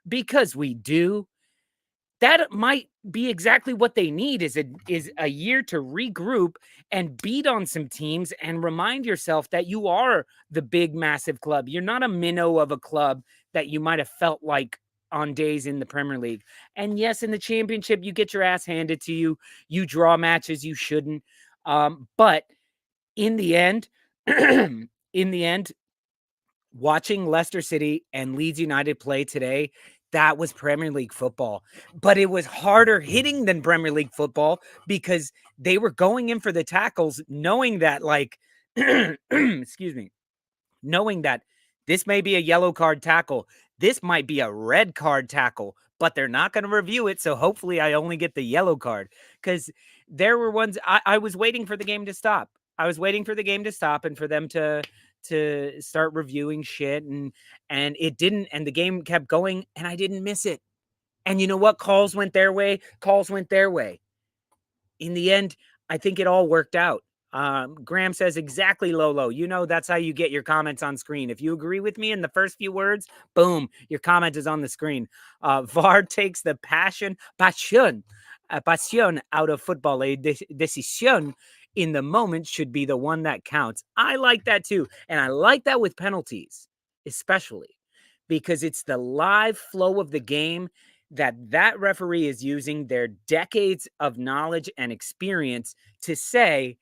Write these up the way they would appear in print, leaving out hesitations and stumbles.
because we do, that might be exactly what they need is a year to regroup and beat on some teams and remind yourself that you are the big, massive club. You're not a minnow of a club that you might have felt like on days in the Premier League. And yes, in the championship, you get your ass handed to you. You draw matches you shouldn't. But in the end, in the end, watching Leicester City and Leeds United play today, that was Premier League football. But it was harder hitting than Premier League football because they were going in for the tackles, knowing that, like, excuse me, knowing that this may be a yellow card tackle. This might be a red card tackle, but they're not going to review it. So hopefully I only get the yellow card, because there were ones I was waiting for the game to stop. I was waiting for the game to stop and for them to start reviewing shit, and it didn't, and the game kept going and I didn't miss it. And you know what? Calls went their way. Calls went their way. In the end, I think it all worked out. Graham says, exactly, Lolo. You know, that's how you get your comments on screen. If you agree with me in the first few words, boom, your comment is on the screen. VAR takes the passion out of football. A decision in the moment should be the one that counts. I like that too. And I like that with penalties, especially because it's the live flow of the game that referee is using their decades of knowledge and experience to say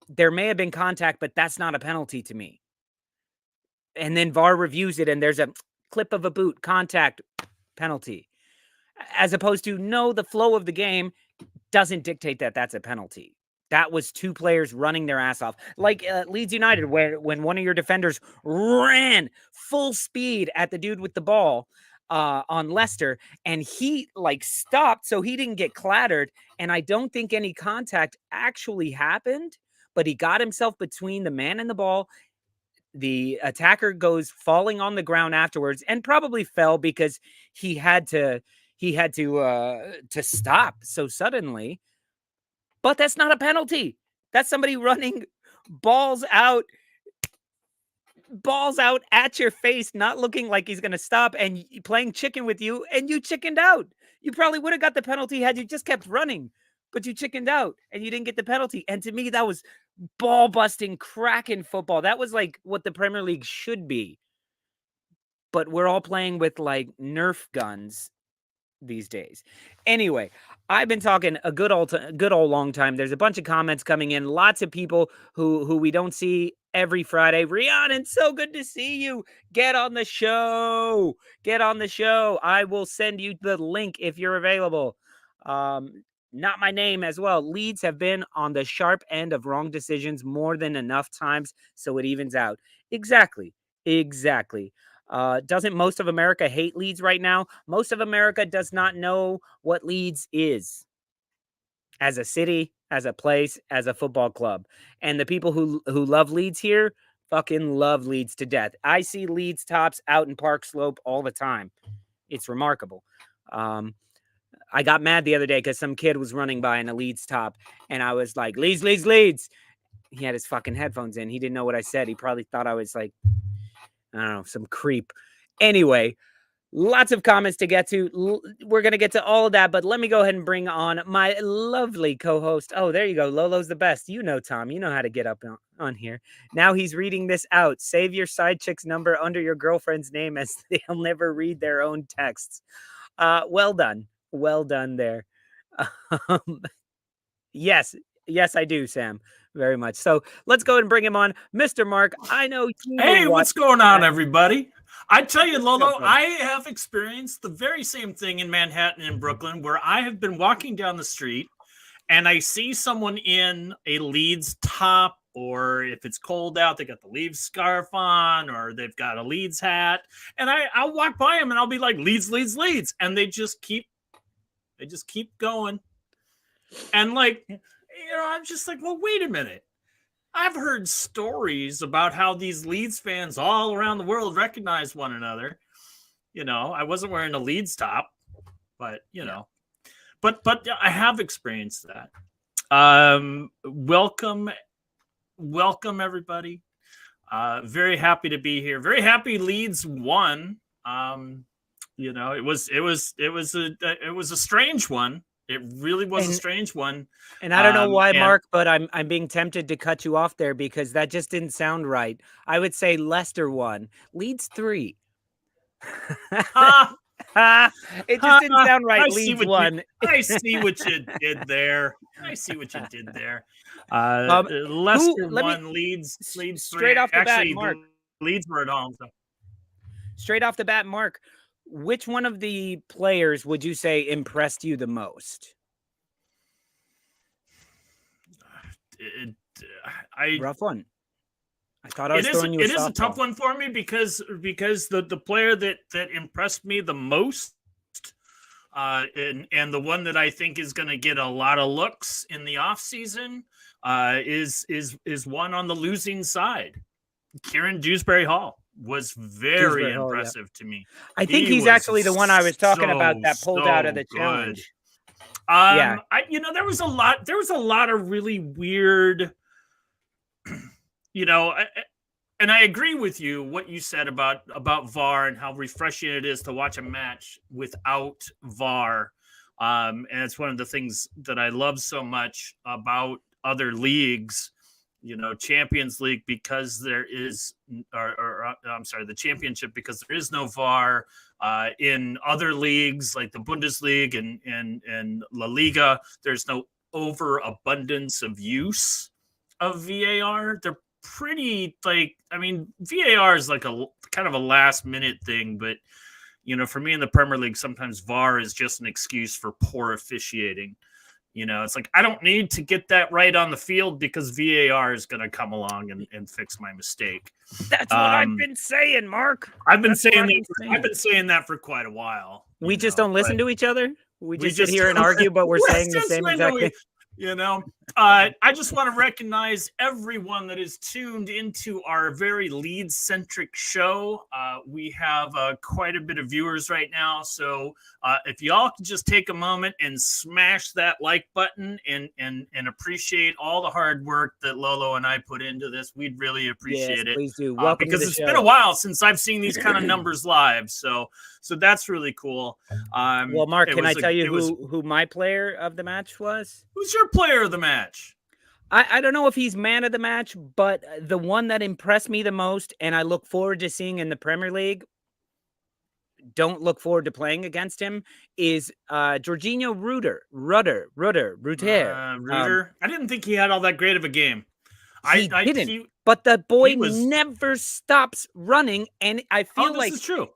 there may have been contact, but that's not a penalty to me. And then VAR reviews it and there's a clip of a boot, contact, penalty. As opposed to, no, the flow of the game doesn't dictate that that's a penalty. That was two players running their ass off. Like Leeds United, where when one of your defenders ran full speed at the dude with the ball on Leicester, and he like stopped so he didn't get clattered. And I don't think any contact actually happened, but he got himself between the man and the ball. The attacker goes falling on the ground afterwards and probably fell because he had to stop so suddenly. But that's not a penalty. That's somebody running balls out at your face, not looking like he's going to stop and playing chicken with you, and you chickened out. You probably would have got the penalty had you just kept running, but you chickened out and you didn't get the penalty. And to me, that was ball busting, cracking football. That was like what the Premier League should be. But we're all playing with like Nerf guns these days. Anyway, I've been talking a good old long time. There's a bunch of comments coming in. Lots of people who we don't see every Friday. Rhiannon, so good to see you. Get on the show. Get on the show. I will send you the link if you're available. Not my name as well. Leeds have been on the sharp end of wrong decisions more than enough times, so it evens out. Exactly. Doesn't most of America hate Leeds right now? Most of America does not know what Leeds is as a city, as a place, as a football club. And the people who love Leeds here fucking love Leeds to death. I see Leeds tops out in Park Slope all the time. It's remarkable. I got mad the other day because some kid was running by in a Leeds top, and I was like, Leeds, Leeds, Leeds. He had his fucking headphones in. He didn't know what I said. He probably thought I was like, I don't know, some creep. Anyway, lots of comments to get to. We're going to get to all of that, but let me go ahead and bring on my lovely co-host. Oh, there you go. Lolo's the best. You know, Tom. You know how to get up on here. Now he's reading this out. Save your side chick's number under your girlfriend's name as they'll never read their own texts. Well done. Well done there. Yes, I do, Sam. Very much. So let's go ahead and bring him on. Mr. Mark, I know you. Hey, what's going on, everybody? I tell you, Lolo, I have experienced the very same thing in Manhattan and Brooklyn, where I have been walking down the street and I see someone in a Leeds top, or if it's cold out, they got the Leeds scarf on, or they've got a Leeds hat. And I'll walk by them and I'll be like, Leeds, Leeds, Leeds. And they just keep going. And like, I'm just like, well, wait a minute. I've heard stories about how these Leeds fans all around the world recognize one another. I wasn't wearing a Leeds top, but but I have experienced that. Welcome everybody. Very happy to be here. Very happy Leeds won. It was a strange one. It really was a strange one. And I don't know why, Mark, but I'm being tempted to cut you off there because that just didn't sound right. I would say Leicester won, Leeds 3. Ha, It just didn't sound right. I Leeds won. I see what you did there. Leicester won, Leeds 3. Straight off the bat, Actually, Mark. Leeds were at home. So. Straight off the bat, Mark, which one of the players would you say impressed you the most? Rough one. I thought I was throwing you a softball. It is a tough one for me because the player that impressed me the most, and the one that I think is going to get a lot of looks in the offseason, is one on the losing side. Kieran Dewsbury-Hall was very impressive to me. I think he's actually the one I was talking about that pulled out of the challenge. There was a lot of really weird, and I agree with you what you said about VAR and how refreshing it is to watch a match without VAR. And it's one of the things that I love so much about other leagues, Champions League, because there is, the Championship, because there is no VAR. In other leagues like the Bundesliga and La Liga, there's no overabundance of use of VAR. They're pretty VAR is like a kind of a last minute thing, but for me in the Premier League, sometimes VAR is just an excuse for poor officiating. It's like, I don't need to get that right on the field because VAR is going to come along and fix my mistake. That's what I've been saying, Mark. I've been saying that for quite a while. We just don't listen to each other. We just sit here and argue, but we're saying the same exact thing. I just want to recognize everyone that is tuned into our very Leeds-centric show. We have quite a bit of viewers right now, so if y'all could just take a moment and smash that like button and appreciate all the hard work that Lolo and I put into this, we'd really appreciate it. Please do. Welcome because to the it's show. been a while since I've seen these kind of numbers live, so that's really cool. Well, Mark, can I tell you who my player of the match was? Who's your player of the match? I don't know if he's man of the match, but the one that impressed me the most, and I look forward to seeing in the Premier League, don't look forward to playing against him, is Jorginho Rutter. I didn't think he had all that great of a game. He didn't, but the boy never stops running, and I feel this is true.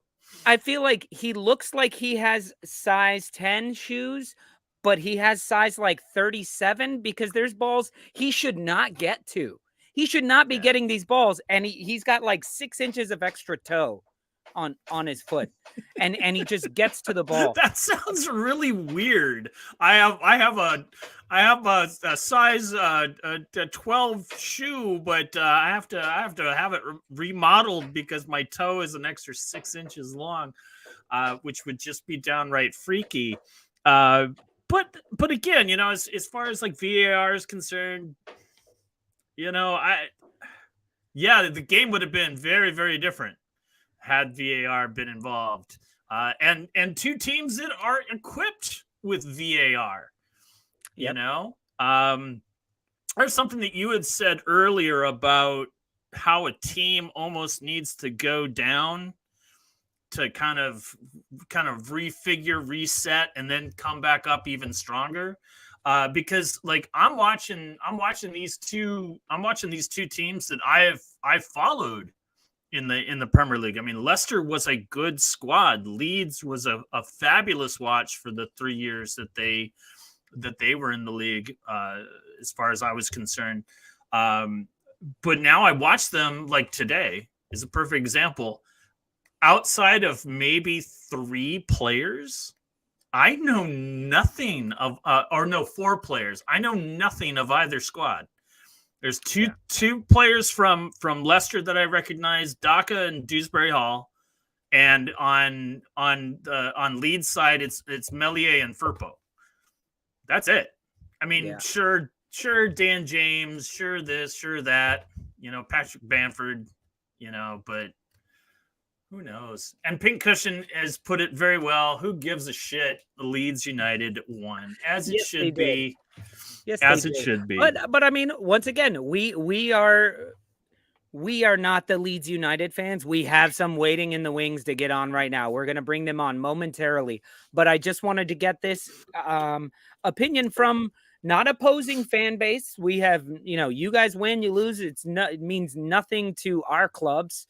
I feel like he looks like he has size 10 shoes, but he has size like 37 because there's balls he should not get to. He should not be getting these balls, and he's got like 6 inches of extra toe on his foot, and he just gets to the ball. That sounds really weird. I have a size 12 shoe, but I have to have it remodeled because my toe is an extra 6 inches long, which would just be downright freaky. But again, as far as like VAR is concerned, the game would have been very, very different had VAR been involved. And two teams that are equipped with VAR. Yep. There's something that you had said earlier about how a team almost needs to go down to kind of refigure, reset, and then come back up even stronger. Because like I'm watching these two teams that I've followed in the Premier League. I mean, Leicester was a good squad. Leeds was a fabulous watch for the 3 years that they were in the league, as far as I was concerned. But now I watch them, like today is a perfect example. Outside of maybe 3 players, I know nothing of, 4 players. I know nothing of either squad. There's two players from Leicester that I recognize, Daka and Dewsbury Hall, and on Leeds side it's Melier and Firpo. That's it. I mean, sure, Dan James, sure this, sure that, Patrick Bamford, but Who knows? And Pink Cushion has put it very well. Who gives a shit? The Leeds United won, as it Yes, they should did. be. Yes, they As it did. should be. But I mean, once again, we are not the Leeds United fans. We have some waiting in the wings to get on right now. We're going to bring them on momentarily. But I just wanted to get this opinion from not opposing fan base. We have, you guys win, you lose. It means nothing to our clubs.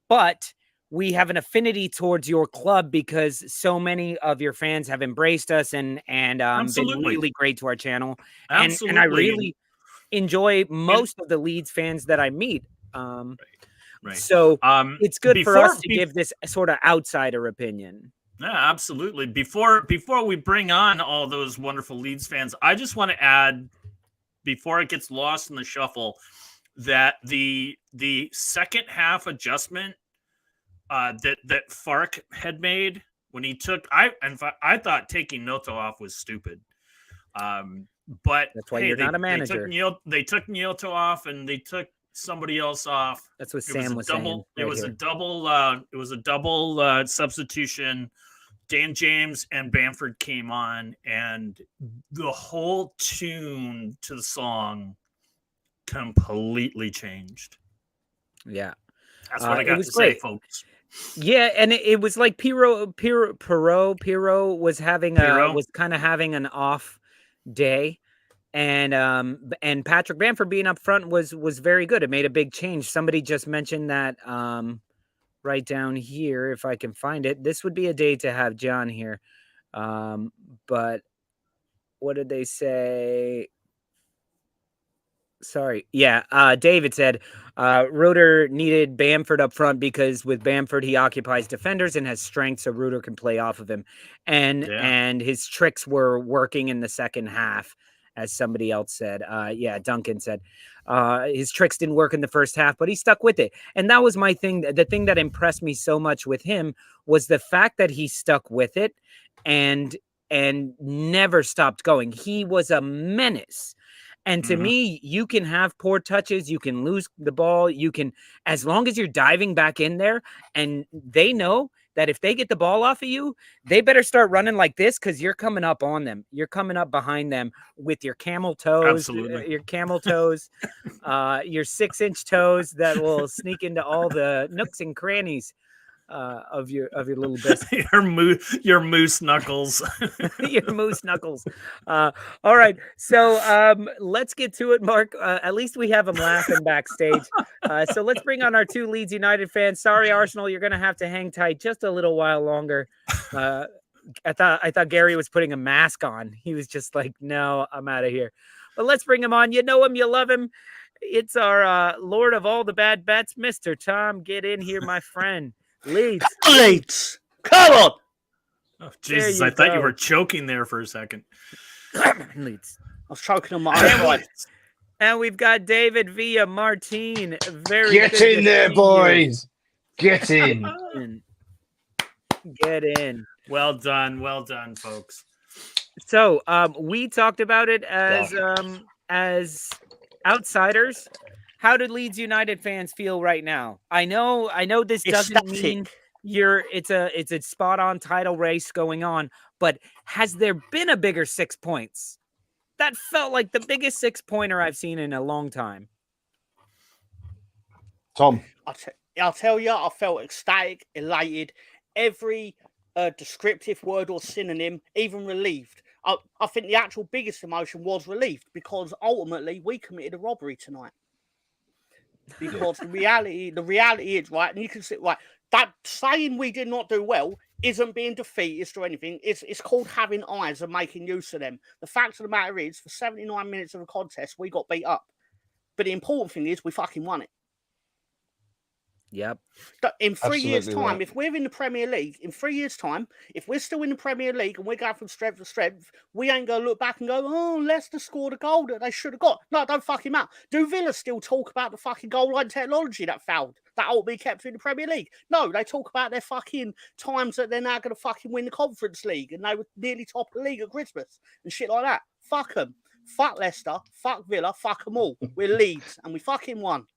But we have an affinity towards your club because so many of your fans have embraced us and been Absolutely. really great to our channel. And I Absolutely. really enjoy And most of the Leeds fans that I meet. right. So it's good for us to Before give this sort of outsider opinion. yeah, absolutely. Before we bring on all those wonderful Leeds fans, I just want to add, before it gets lost in the shuffle, that the second half adjustment that Fark had made when he took I thought taking Noto off was stupid. But That's why hey, you're not a manager. They took Nyoto off and they took somebody else off. That's what Sam was saying. It was a double substitution. Dan James and Bamford came on, and the whole tune to the song completely changed. Yeah. That's what I got to great. say, folks. Yeah, and it was like Pirro was having was kind of having an off day. And Patrick Bamford being up front was very good. It made a big change. Somebody just mentioned that right down here, if I can find it. This would be a day to have John here. But what did they say? Sorry. Yeah. David said Reuter needed Bamford up front because with Bamford, he occupies defenders and has strength, so Reuter can play off of him. And his tricks were working in the second half, as somebody else said. Duncan said his tricks didn't work in the first half, but he stuck with it. And that was my thing. The thing that impressed me so much with him was the fact that he stuck with it and never stopped going. He was a menace. And to me, you can have poor touches, you can lose the ball, you can, as long as you're diving back in there, and they know that if they get the ball off of you, they better start running like this because you're coming up on them. You're coming up behind them with your camel toes, your 6-inch toes that will sneak into all the nooks and crannies of your little biscuit. your moose knuckles. Your moose knuckles. All right. So let's get to it, Mark. At least we have them laughing backstage. So let's bring on our two Leeds United fans. Sorry, Arsenal, you're gonna have to hang tight just a little while longer. I thought Gary was putting a mask on. He was just like, no, I'm out of here. But let's bring him on. You know him, you love him. It's our Lord of all the bad bets, Mr. Tom. Get in here, my friend. Leeds. Come on. Oh, Jesus, I thought you were choking there for a second. Leeds. I was choking on my own voice. And we've got David Villa Martin. Get in there, boys. Get in. Get in. Well done, folks. So we talked about it as outsiders. How do Leeds United fans feel right now? I know this doesn't mean it's a spot on title race going on, but has there been a bigger 6 points? That felt like the biggest 6-pointer I've seen in a long time. Tom. I'll tell you, I felt ecstatic, elated, every descriptive word or synonym, even relieved. I think the actual biggest emotion was relieved because ultimately we committed a robbery tonight. Because the reality is, right, and you can see, right, that saying we did not do well isn't being defeatist or anything. It's called having eyes and making use of them. The fact of the matter is, for 79 minutes of a contest, we got beat up. But the important thing is we fucking won it. Yep. In 3 years' time, if we're in the Premier League, in 3 years' time, if we're still in the Premier League and we're going from strength to strength, we ain't going to look back and go, oh, Leicester scored a goal that they should have got. No, don't fucking matter. Do Villa still talk about the fucking goal line technology that failed? That ought to be kept in the Premier League. No, they talk about their fucking times that they're now going to fucking win the Conference League and they were nearly top of the league at Christmas and shit like that. Fuck them. Fuck Leicester. Fuck Villa. Fuck them all. We're Leeds and we fucking won.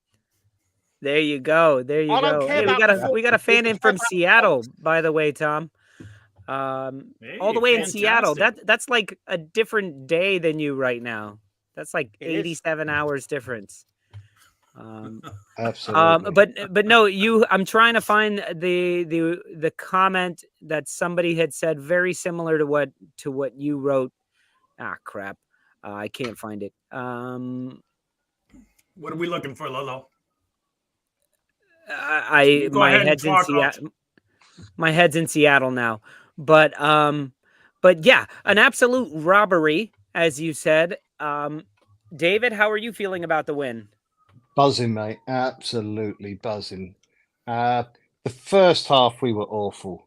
There you go. There you I don't go. care Hey, about the we got a fan in from football. Seattle, by the way, Tom. All the way in Seattle. fantastic. That's like a different day than you right now. That's like It is. 87 hours difference. Absolutely. But no, I'm trying to find the comment that somebody had said very similar to what you wrote. Ah, crap. I can't find it. What are we looking for, Lolo? I Go my ahead and head's in talk. Seattle. My head's in Seattle now. But yeah, an absolute robbery, as you said. David, how are you feeling about the win? Buzzing, mate. Absolutely buzzing. The first half, we were awful.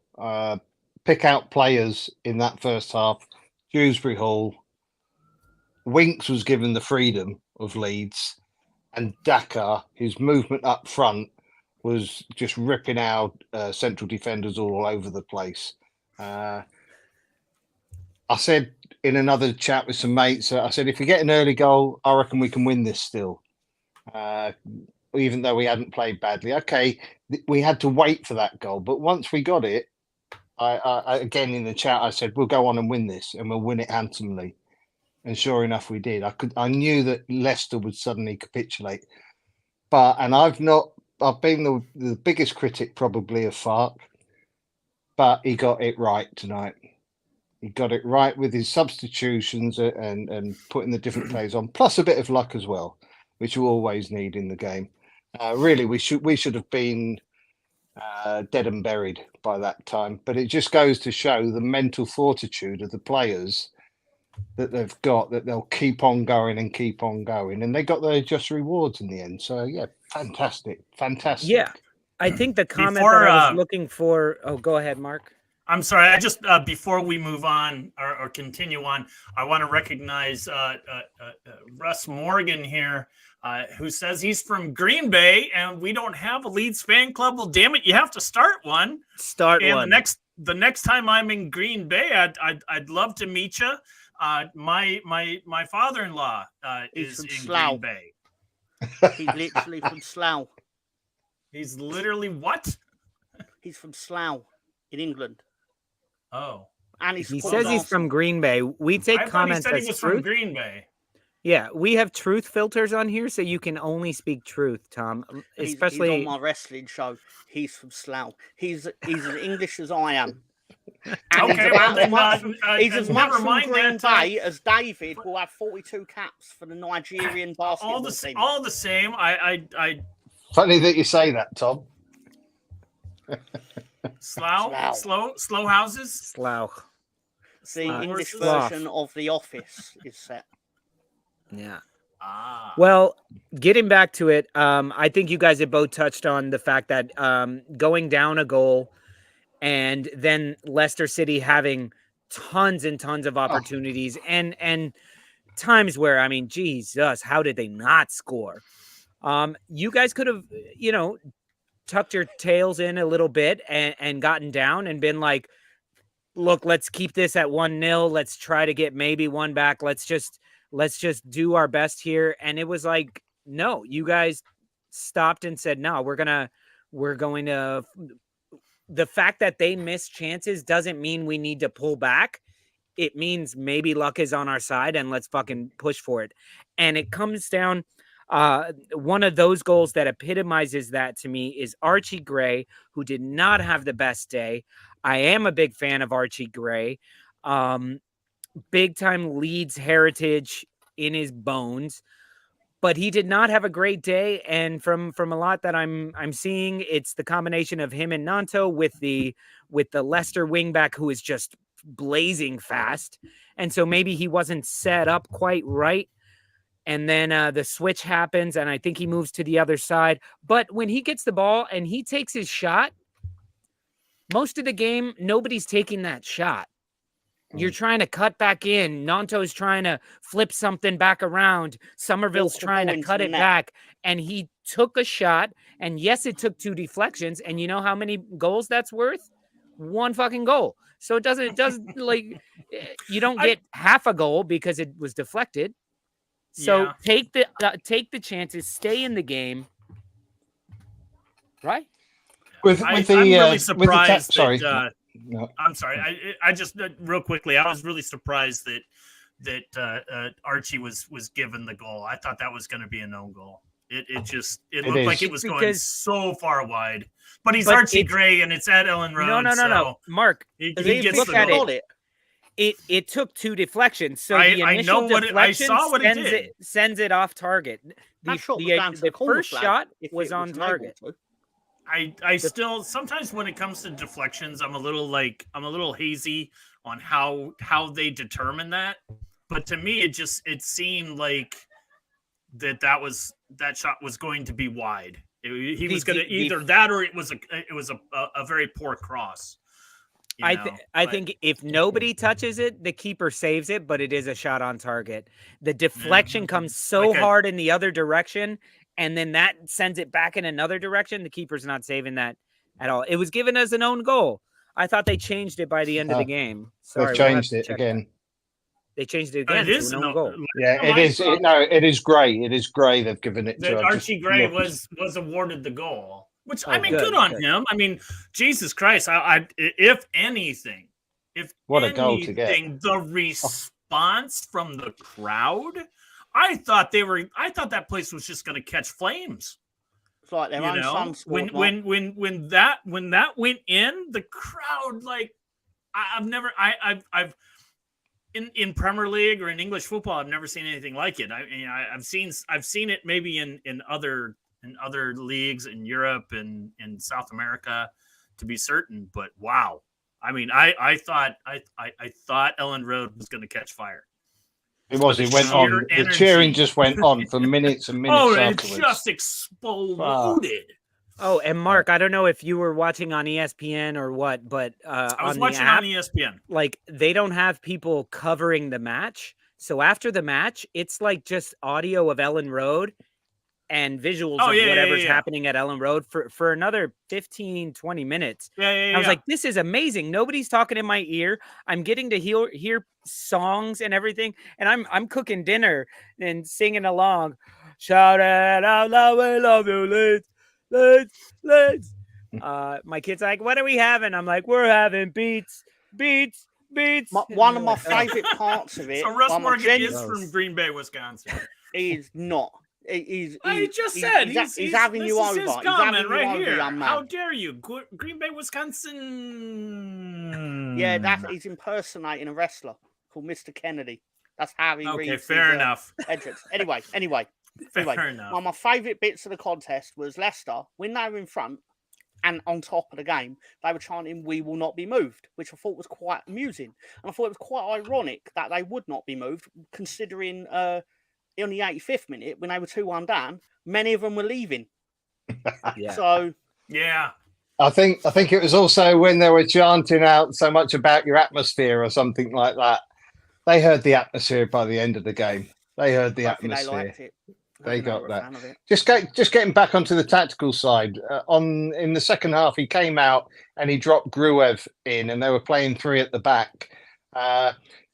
Pick out players in that first half. Dewsbury Hall. Winks was given the freedom of Leeds. And Dakar, his movement up front was just ripping our central defenders all over the place. I said in another chat with some mates, I said, if we get an early goal, I reckon we can win this still. Even though we hadn't played badly. Okay, we had to wait for that goal. But once we got it, I again in the chat, I said, we'll go on and win this and we'll win it handsomely. And sure enough, we did. I knew that Leicester would suddenly capitulate. And I've been the biggest critic probably of Farke, but he got it right tonight. He got it right with his substitutions and putting the different players on, plus a bit of luck as well, which you always need in the game. Really, we should have been dead and buried by that time. But it just goes to show the mental fortitude of the players that they've got, that they'll keep on going, and they got their just rewards in the end. So yeah, fantastic. Yeah, I think the comment Before, that I was looking for. Oh, go ahead, Mark. I'm sorry. I just before we move on or continue on, I want to recognize Russ Morgan here, who says he's from Green Bay, and we don't have a Leeds fan club. Well, damn it, you have to start one. And the next time I'm in Green Bay, I'd love to meet you. My father-in-law is in Slough. Green Bay. He's literally from Slough. He's literally what? He's from Slough in England. Oh. And he says he's from Green Bay. We take comments as truth. From Green Bay. Yeah, we have truth filters on here, so you can only speak truth, Tom. Especially he's on my wrestling show. He's from Slough. He's as English as I am. And okay, he's as much from Green Bay as David, who have 42 caps for the Nigerian basketball team. All the same. I Funny that you say that, Tom. Slough houses. Slough. The English version of The Office is set. Yeah. Well, getting back to it, I think you guys have both touched on the fact that going down a goal and then Leicester City having tons and tons of opportunities and times where, I mean, Jesus, how did they not score? You guys could have, tucked your tails in a little bit and gotten down and been like, look, let's keep this at 1-0. Let's try to get maybe one back. Let's just do our best here. And it was like, no, you guys stopped and said, no, we're going to, the fact that they miss chances doesn't mean we need to pull back. It means maybe luck is on our side and let's fucking push for it. And it comes down, one of those goals that epitomizes that to me is Archie Gray, who did not have the best day. I am a big fan of Archie Gray. Big time Leeds heritage in his bones, but he did not have a great day. And from a lot that I'm seeing, it's the combination of him and Nanto with the Leicester wingback who is just blazing fast. And so maybe he wasn't set up quite right. And then the switch happens, and I think he moves to the other side. But when he gets the ball and he takes his shot, most of the game, nobody's taking that shot. You're trying to cut back in. Nanto's trying to flip something back around. Somerville's trying to cut it back. And he took a shot. And yes, it took 2 deflections. And you know how many goals that's worth? 1 fucking goal. So it doesn't like, you don't get half a goal because it was deflected. So take the chances, stay in the game. right? I'm really surprised sorry. that. No. I'm sorry. I just real quickly. I was really surprised that Archie was given the goal. I thought that was going to be an own goal. It looked like it was going so far wide. But he's Archie Gray, and it's at Ellen Road. No. Mark, he gets look at it took 2 deflections. So the initial deflection sends it off target. The first shot was on target. I still sometimes when it comes to deflections, I'm a little hazy on how they determine that. But to me, it seemed like that shot was going to be wide. He was going to either that or it was a very poor cross. I think if nobody touches it, the keeper saves it, but it is a shot on target. The deflection comes so hard in the other direction, and then that sends it back in another direction. The keeper's not saving that at all. It was given as an own goal. I thought they changed it by the end of the game. Sorry, they've changed it again. They changed it again. It is an own goal. Yeah, it is. It is Gray. It is Gray. They've given it to Archie Gray was awarded the goal. Which good on him. I mean, Jesus Christ! If anything, a goal to get. The response from the crowd, I thought that place was just going to catch flames. It's like their own some sport, when that went in, the crowd I've in Premier League or in English football, I've never seen anything like it. I've seen it maybe in other leagues in Europe and in South America, to be certain. But wow, I mean, I thought Ellen Road was going to catch fire. It was. It went on. The cheering just went on for minutes and minutes. It just exploded. Oh, and Mark, I don't know if you were watching on ESPN or what, but I was watching on ESPN. Like, they don't have people covering the match, so after the match, it's like just audio of Ellen Road and visuals of whatever's happening at Ellen Road for another 15, 20 minutes. I was like, this is amazing. Nobody's talking in my ear. I'm getting to hear songs and everything. And I'm cooking dinner and singing along. Shout it out loud, we love you, Leeds. My kid's like, what are we having? I'm like, we're having beats. One of my favorite parts of it. So Russ Morgan is from Green Bay, Wisconsin. He's not. He just said he's having you over. He's having right here. How dare you, Green Bay, Wisconsin? Yeah, he's impersonating a wrestler called Mr. Kennedy. That's how he reads. Okay, fair enough. Anyway. Fair enough. One of my favourite bits of the contest was Leicester when they were in front and on top of the game. They were chanting, "We will not be moved," which I thought was quite amusing, and I thought it was quite ironic that they would not be moved, considering. In the 85th minute, when they were 2-1 down, many of them were leaving. So, yeah. I think it was also when they were chanting out so much about your atmosphere or something like that. They heard the atmosphere by the end of the game. They heard the atmosphere. They liked it. They got that. Just getting back onto the tactical side. In the second half, he came out and he dropped Gruev in, and they were playing 3 at the back.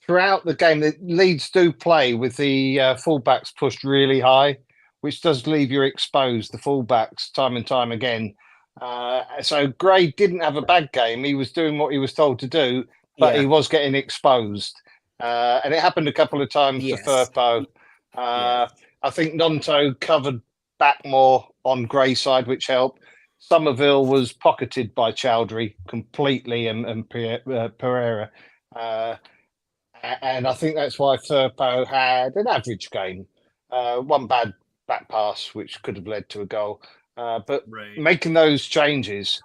Throughout the game, the Leeds do play with the fullbacks pushed really high, which does leave you exposed, the fullbacks, time and time again. So Gray didn't have a bad game. He was doing what he was told to do, but he was getting exposed. And it happened a couple of times to Firpo. I think Nonto covered back more on Gray's side, which helped. Somerville was pocketed by Chowdhury completely and Pereira. And I think that's why Firpo had an average game. One bad back pass, which could have led to a goal. But making those changes,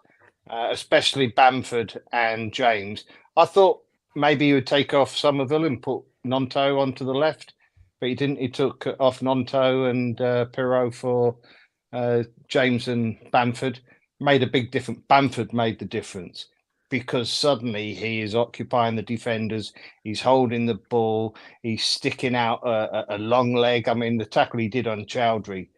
especially Bamford and James, I thought maybe he would take off Somerville and put Nonto onto the left. But he didn't. He took off Nonto and Pirot for James and Bamford. Made a big difference. Bamford made the difference. Because suddenly he is occupying the defenders, he's holding the ball, he's sticking out a long leg. I mean, the tackle he did on Chowdhury,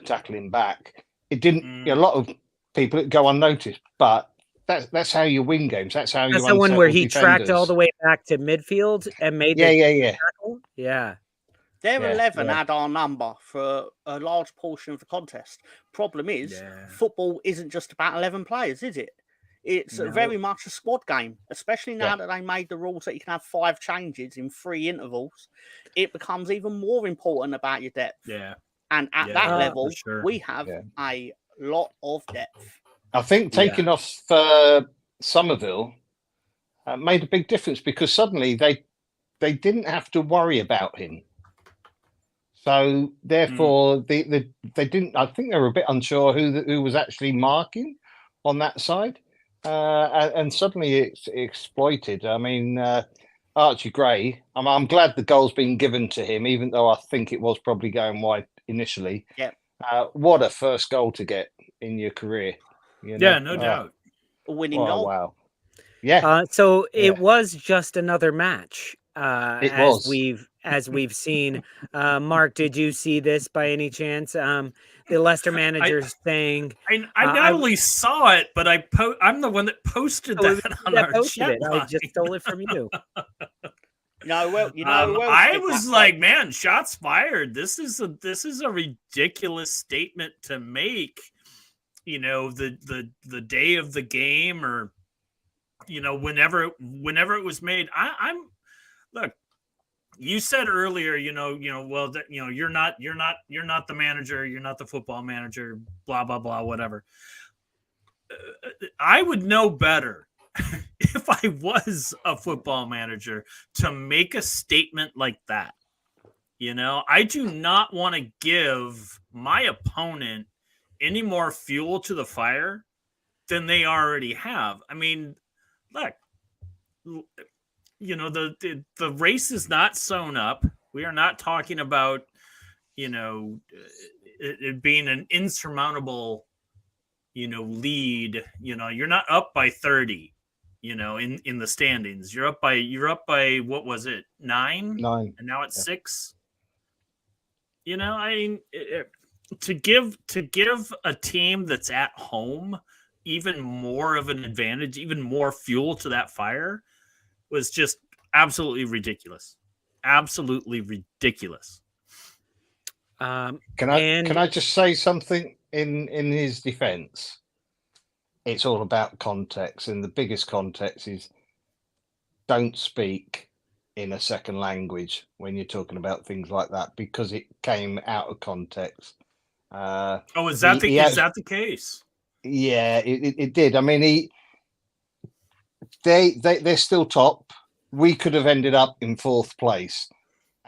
tackling back, it didn't. A lot of people go unnoticed, but that's how you win games. That's how you. That's the one where he tracked all the way back to midfield and made. Yeah. Tackle? Yeah. Their Yeah, 11 yeah. had our number for a large portion of the contest. Problem is, Yeah. football isn't just about 11 players, is it? It's No. very much a squad game, especially now Yeah. that they made the rules that you can have 5 changes in 3 intervals. It becomes even more important about your depth. Yeah. And at Yeah, that for level, sure. we have Yeah. a lot of depth. I think taking off Somerville made a big difference because suddenly they didn't have to worry about him. So therefore, they didn't. I think they were a bit unsure who was actually marking on that side, and suddenly it's exploited. I mean, Archie Gray. I'm glad the goal's been given to him, even though I think it was probably going wide initially. Yeah. What a first goal to get in your career. You know? Yeah, no doubt. A winning Oh, goal. wow. Yeah, So Yeah. it was just another match. It as was. we've seen. Mark, did you see this by any chance? The Leicester manager's thing. I not only saw it, but I'm the one that posted Oh, it that was on you that our posted chat it. I line. just stole it from you. I was like, man, shots fired. This is a ridiculous statement to make. You know, the day of the game, or you know, whenever it was made. I'm look. You said earlier, well, that you're not the manager, you're not the football manager, blah blah blah, whatever. I would know better if I was a football manager to make a statement like that. I do not want to give my opponent any more fuel to the fire than they already have. I mean, look, the race is not sewn up. We are not talking about, it being an insurmountable, lead. You're not up by 30, in the standings. You're up by what was it, 9? 9, and now it's 6. I mean, to give a team that's at home even more of an advantage, even more fuel to that fire, was just absolutely ridiculous. Absolutely ridiculous. Can I just say something in his defense? It's all about context, and the biggest context is don't speak in a second language when you're talking about things like that, because it came out of context. Is that the case? Yeah, it did. I mean, they're still top. We could have ended up in 4th place,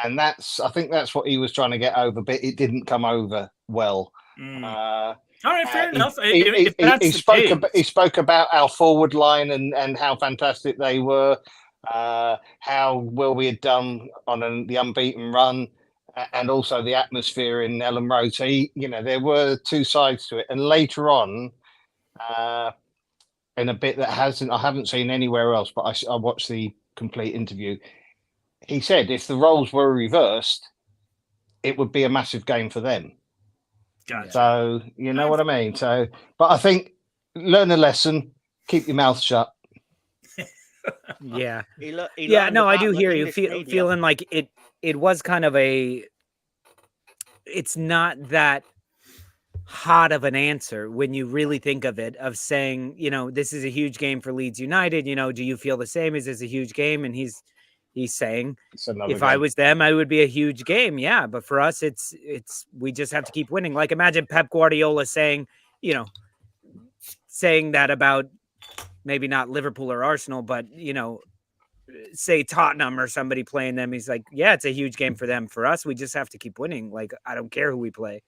and I think that's what he was trying to get over, but it didn't come over well. All right, fair enough. He spoke about our forward line and how fantastic they were, how well we had done on the unbeaten run, and also the atmosphere in Ellen Road. So there were 2 sides to it, and later on, in a bit that I haven't seen anywhere else, but I watched the complete interview. He said if the roles were reversed, it would be a massive game for them. Gotcha. So you know what I mean. So, but I think learn a lesson. Keep your mouth shut. Yeah. Yeah. No, I do hear you. Feeling like it was kind of it's not that hot of an answer when you really think of it, of saying, this is a huge game for Leeds United. Do you feel the same? Is this a huge game? And he's saying, if I was them, I would be a huge game. Yeah. But for us, it's we just have to keep winning. Like imagine Pep Guardiola saying that about maybe not Liverpool or Arsenal, but, say Tottenham or somebody playing them. He's like, yeah, it's a huge game for them. For us, we just have to keep winning. Like, I don't care who we play.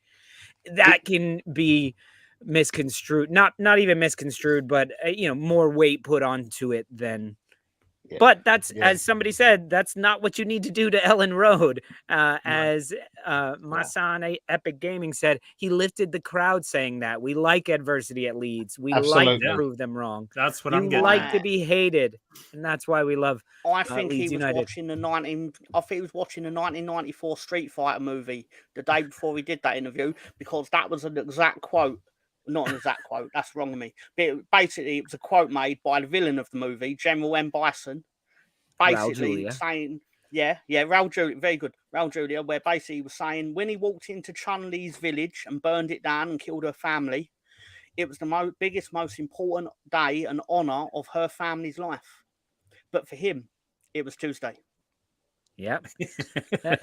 That can be misconstrued, not even misconstrued, but, more weight put onto it than. Yeah. But that's, as somebody said, that's not what you need to do to Ellen Road. As Masane Epic Gaming said, he lifted the crowd saying that. We like adversity at Leeds. We like to prove them wrong. That's what I'm getting like to be hated. And that's why we love I think Leeds he was United. watching the 1994 Street Fighter movie the day before he did that interview, because that was an exact quote. Not an exact quote, that's wrong of me. But basically, it was a quote made by the villain of the movie, General M. Bison, basically saying Yeah, Raul Julia, very good. Raul Julia, where basically he was saying when he walked into Chun-Li's village and burned it down and killed her family, it was the biggest, most important day and honor of her family's life. But for him, it was Tuesday. Yep.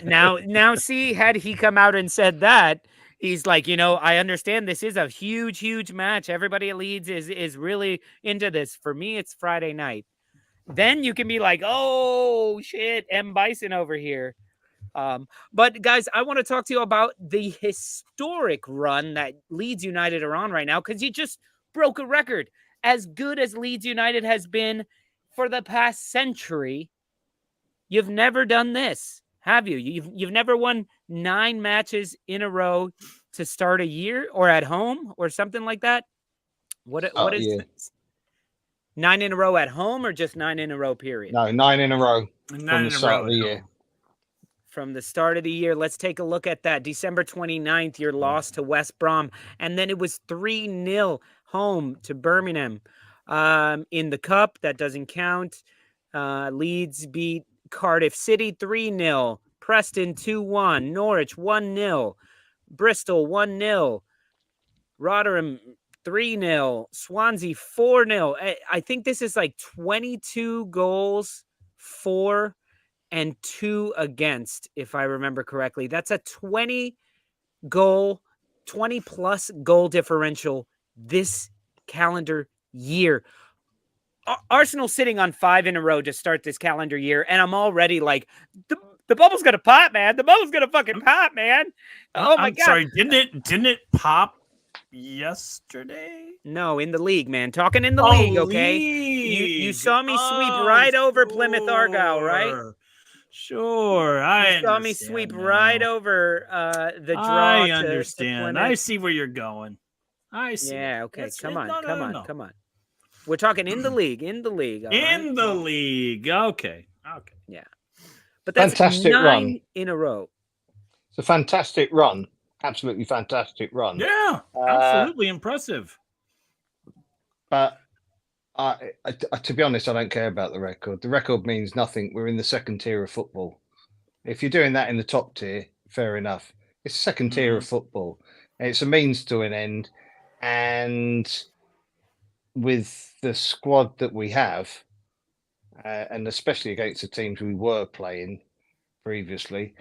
Now, see, had he come out and said that, he's like, I understand this is a huge, huge match. Everybody at Leeds is really into this. For me, it's Friday night. Then you can be like, oh shit, M. Bison over here. But guys, I want to talk to you about the historic run that Leeds United are on right now, because you just broke a record. As good as Leeds United has been for the past century, you've never done this, have you? You've never won 9 matches in a row to start a year, or at home, or something like that. What is Yeah. this? 9 in a row at home, or just 9 in a row, period? No, 9 in a row 9 from in the a start row of the at year. home. From the start of the year, let's take a look at that. December 29th, your loss to West Brom. And then it was 3-0 home to Birmingham. In the cup, that doesn't count. Leeds beat Cardiff City 3-0. Preston 2-1. Norwich 1-0. Bristol 1-0. Rotherham 3-0. Swansea 4-0. I think this is like 22 goals for and 2 against, if I remember correctly. That's a 20 plus goal differential this calendar year. Arsenal sitting on 5 in a row to start this calendar year, and I'm already like, the bubble's gonna pop, man. The bubble's gonna fucking pop, man. Oh my I'm God. sorry, didn't it pop yesterday? No, in the league, man. Talking in the league, okay? League. You saw me sweep right over Plymouth Argyle, right? Sure, I You saw me sweep understand right now. over the draw I to understand. Plymouth. I see where you're going. I see. Yeah, okay. That's- Come on. no. Come on. We're talking in the league. All right? In the league. Okay. Yeah. But that's Fantastic 9 run. in a row. It's a fantastic run. Absolutely fantastic run. Yeah, absolutely impressive. But to be honest, I don't care about the record. The record means nothing. We're in the second tier of football. If you're doing that in the top tier, fair enough. It's second tier of football. It's a means to an end. And with the squad that we have, and especially against the teams we were playing previously,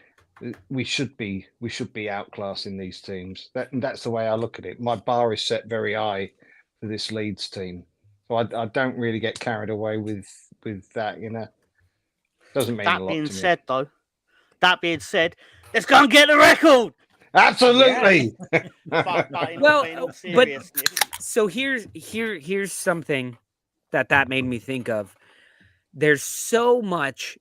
we should be outclassing these teams. That's the way I look at it. My bar is set very high for this Leeds team, so I don't really get carried away with that. Doesn't mean a lot to me. That being said, let's go and get the record. Absolutely. So here's something that made me think of. There's so much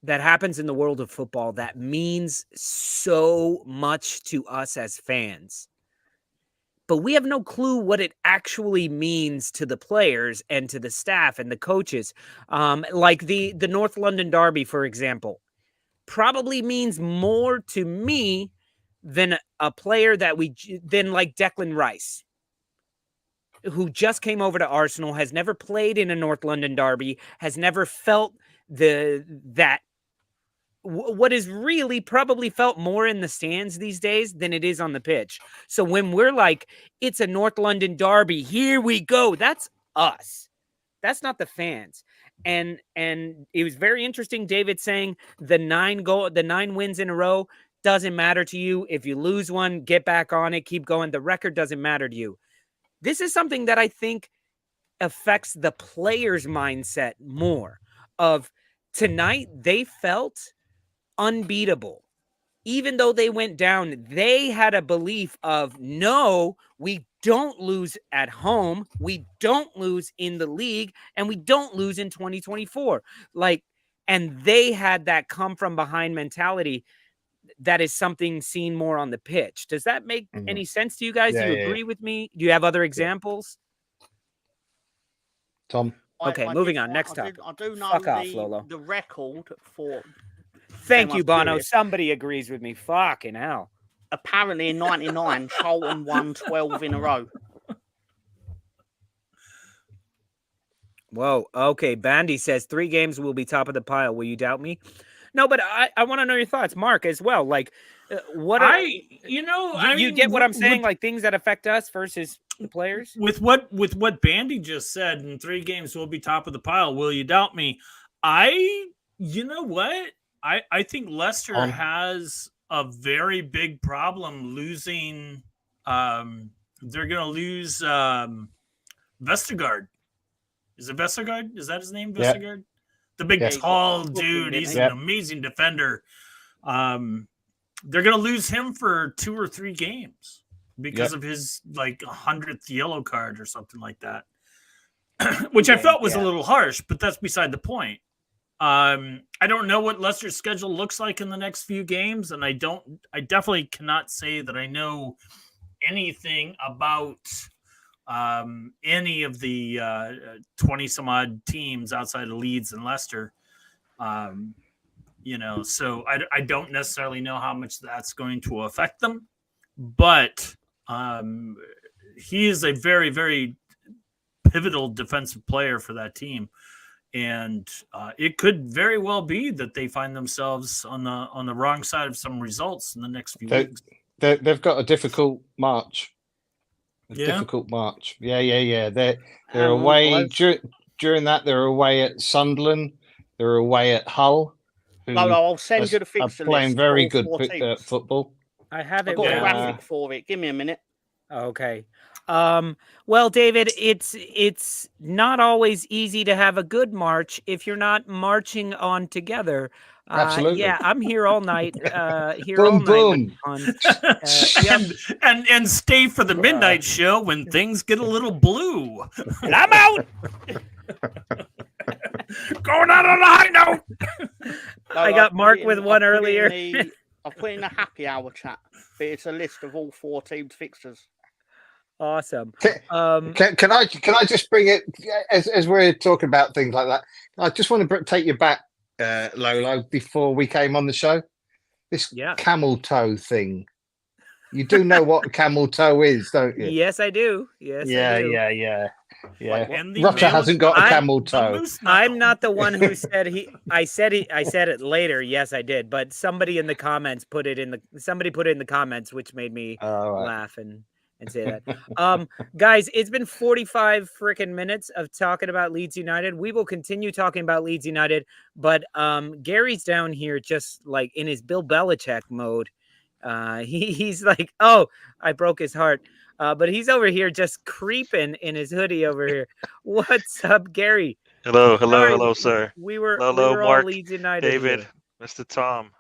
that happens in the world of football that means so much to us as fans, but we have no clue what it actually means to the players and to the staff and the coaches. Like the North London Derby, for example, probably means more to me than a player than like Declan Rice, who just came over to Arsenal, has never played in a North London derby, has never felt what is really probably felt more in the stands these days than it is on the pitch. So when we're like, it's a North London derby, here we go, that's us. That's not the fans. And it was very interesting, David saying the 9 wins in a row doesn't matter to you. If you lose one, get back on it, keep going. The record doesn't matter to you. This is something that I think affects the players' mindset more. Of tonight, they felt unbeatable. Even though they went down, they had a belief of, no, we don't lose at home, we don't lose in the league, and we don't lose in 2024. And they had that come from behind mentality. That is something seen more on the pitch. Does that make any sense to you guys? Yeah, Do you agree with me? Do you have other examples? Tom? Okay, moving on. Next topic. I do know Fuck off, Lolo. the record for... Thank you, Bono. Somebody agrees with me. Fucking hell. Apparently in 99, Charlton won 12 in a row. Whoa. Okay, Bandy says 3 games will be top of the pile. Will you doubt me? No, but I want to know your thoughts, Mark, as well. Like, what are you get what I'm saying? Like things that affect us versus the players. With what Bandy just said, in 3 games we'll be top of the pile. Will you doubt me? You know what? I think Leicester has a very big problem losing. They're going to lose Vestergaard. Is it Vestergaard? Is that his name? Vestergaard? Yep. The big tall dude. He's an amazing defender. They're going to lose him for 2 or 3 games because of his like 100th yellow card or something like that, which I felt was a little harsh, but that's beside the point. I don't know what Leicester's schedule looks like in the next few games, and I definitely cannot say that I know anything about any of the 20 some odd teams outside of Leeds and Leicester. So I don't necessarily know how much that's going to affect them, but he is a very, very pivotal defensive player for that team. And it could very well be that they find themselves on the wrong side of some results in the next few weeks. They've got a difficult March. Difficult March. Yeah. They're away during that. They're away at Sunderland. They're away at Hull. I'll send you the fixture list. Playing very good football. I have it. I've got a graphic for it. Give me a minute. Okay. Well, David, it's not always easy to have a good march if you're not marching on together. Absolutely. Yeah, I'm here all night. Boom. And stay for the midnight show when things get a little blue. And I'm out. Going out on a high note. I got Mark with one earlier. I've put in a happy hour chat, but it's a list of all 4 teams' fixtures. Awesome. Can I just bring it as we're talking about things like that? I just want to take you back, Lolo, before we came on the show. This camel toe thing. You do know what a camel toe is, don't you? Yes, I do. Yes, I do. Yeah. Roger hasn't got a camel toe. I'm not the one who said I said it later. Yes, I did. But somebody in the comments put it in the comments, which made me laugh and say that. Guys, it's been 45 freaking minutes of talking about Leeds United. We will continue talking about Leeds United, but Gary's down here just like in his Bill Belichick mode. He's like, oh, I broke his heart. But he's over here just creeping in his hoodie over here. What's up, Gary? Hello, sir. We were Mark, all Leeds United. David, here. Mr. Tom,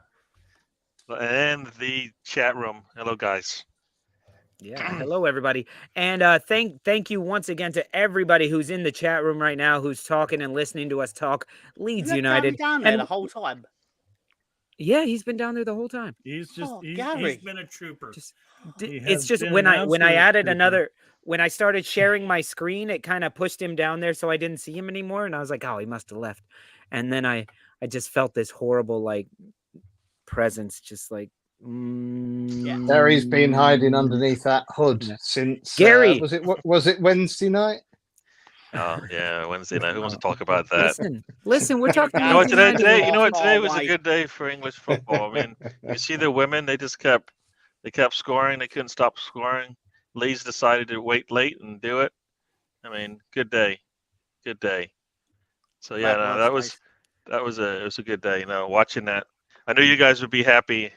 and the chat room. Hello, guys. Yeah, hello everybody, and thank you once again to everybody who's in the chat room right now, who's talking and listening to us talk Leeds United. Down there the whole time. Yeah, he's been down there the whole time. He's been a trooper. It's just when I added another, when I started sharing my screen, it kind of pushed him down there, so I didn't see him anymore, and I was like, oh, he must have left, and then I just felt this horrible like presence, just like. Gary's been hiding underneath that hood since Gary. Was it Wednesday night? Oh yeah, Wednesday night. Who wants to talk about that? Listen, we're talking. You know what today was a good day for English football. I mean, you see the women; they kept scoring. They couldn't stop scoring. Leeds decided to wait late and do it. I mean, good day. So yeah, it was a good day. You know, watching that, I knew you guys would be happy.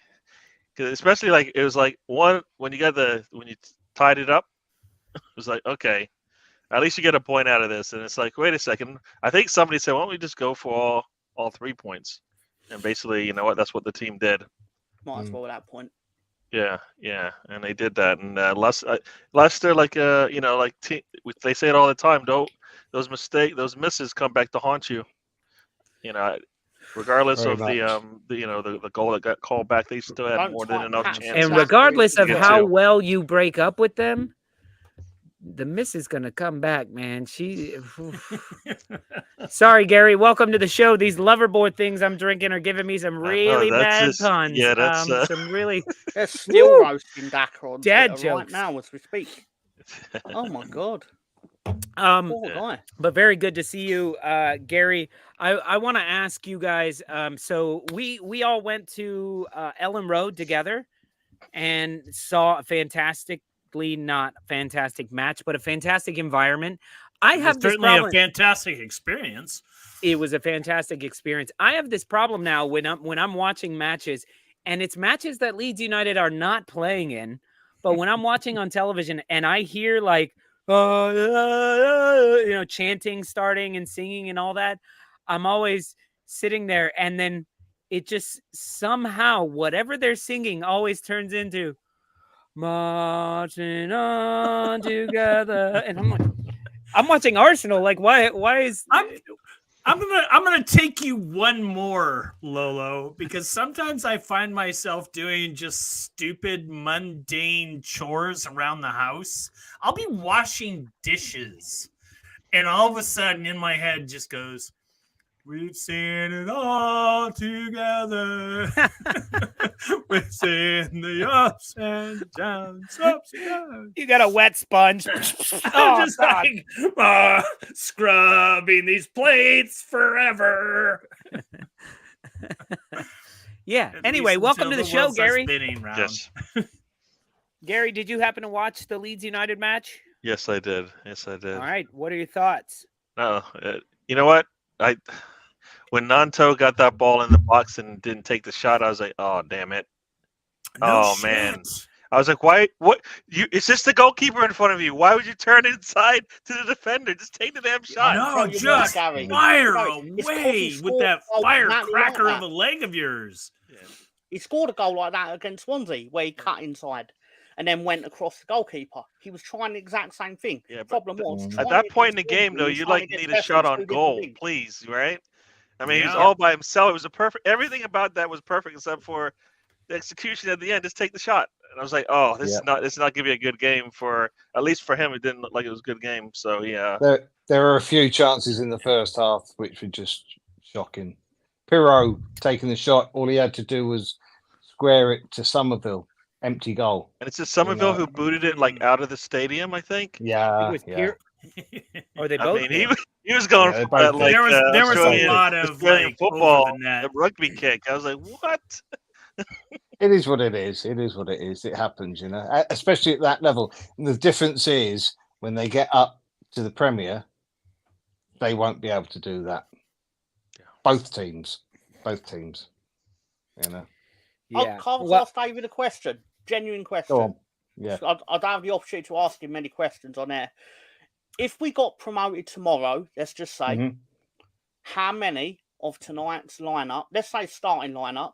Especially like it was like when you tied it up, it was like, okay, at least you get a point out of this. And it's like, wait a second, I think somebody said, why don't we just go for all 3 points? And basically, you know what, that's what the team did. Might as well at that point. Yeah, and they did that. And Leicester, they say it all the time, those misses come back to haunt you. You know. Regardless of the goal that got called back, they still had more than enough chance. And regardless of how well you break up with them, the miss is gonna come back, man. Sorry, Gary. Welcome to the show. These loverboard things I'm drinking are giving me some really bad puns. Yeah, that's some really. They're still roasting Dakar on Dad Twitter jokes right now as we speak. Oh my god. Poor guy. But very good to see you, Gary. I want to ask you guys. So we all went to Ellen Road together and saw a fantastically not fantastic match, but a fantastic environment. I have this certainly problem. a fantastic experience. It was a fantastic experience. I have this problem now when I'm watching matches, and it's matches that Leeds United are not playing in. But when I'm watching on television and I hear like chanting starting and singing and all that, I'm always sitting there, and then it just somehow whatever they're singing always turns into marching on together, and I'm like, I'm watching Arsenal. Like, why is I'm gonna take you one more, Lolo, because sometimes I find myself doing just stupid, mundane chores around the house. I'll be washing dishes, and all of a sudden in my head just goes, "We've seen it all together. We've seen the ups and downs, ups and downs." you got a wet sponge? I'm just like scrubbing these plates forever. Yeah. At Anyway, least welcome to until the show, wheels are Gary. spinning round. Yes, Gary, did you happen to watch the Leeds United match? yes, I did. Yes, I did. All right. What are your thoughts? No, you know what? When Nanto got that ball in the box and didn't take the shot, I was like, "Oh, damn it!" No Oh, shit. man. I was like, "Why? What? It's just the goalkeeper in front of you. Why would you turn inside to the defender? Just take the damn shot." I'll No, tell you just why, Gary. fire No, it's 'cause he away with scored that a goal exactly like firecracker of that. a leg of yours. He scored a goal like that against Swansea, where he cut inside and then went across the goalkeeper. He was trying the exact same thing. Yeah, but Problem was, at trying that it point in the against game, Swansea, though, he was you trying like to get need a Pepper shot to on do different goal, things. please, right? I mean, he was Yeah. all by himself. It was a perfect. Everything about that was perfect except for the execution at the end. Just take the shot. And I was like, "Oh, this is not gonna be a good game for at least for him. It didn't look like it was a good game." So yeah, There were a few chances in the first half which were just shocking. Pirro taking the shot, all he had to do was square it to Somerville, empty goal. and it's just Somerville know. who booted it like out of the stadium. I think. Yeah, It was yeah. Pier, or they I both. mean, did. he was going Yeah, they for that both like did. there was a Australian, lot of Australian like football, over the net. the rugby kick. I was like, "What?" It is what it is. It is what it is. It happens, especially at that level. And the difference is when they get up to the Premier, they won't be able to do that. Yeah. Both teams. Yeah. I'll Well, ask David a question. Genuine question. Go on. Yeah. I don't have the opportunity to ask him many questions on air. If we got promoted tomorrow, let's just say, Mhm. how many of tonight's lineup, let's say starting lineup,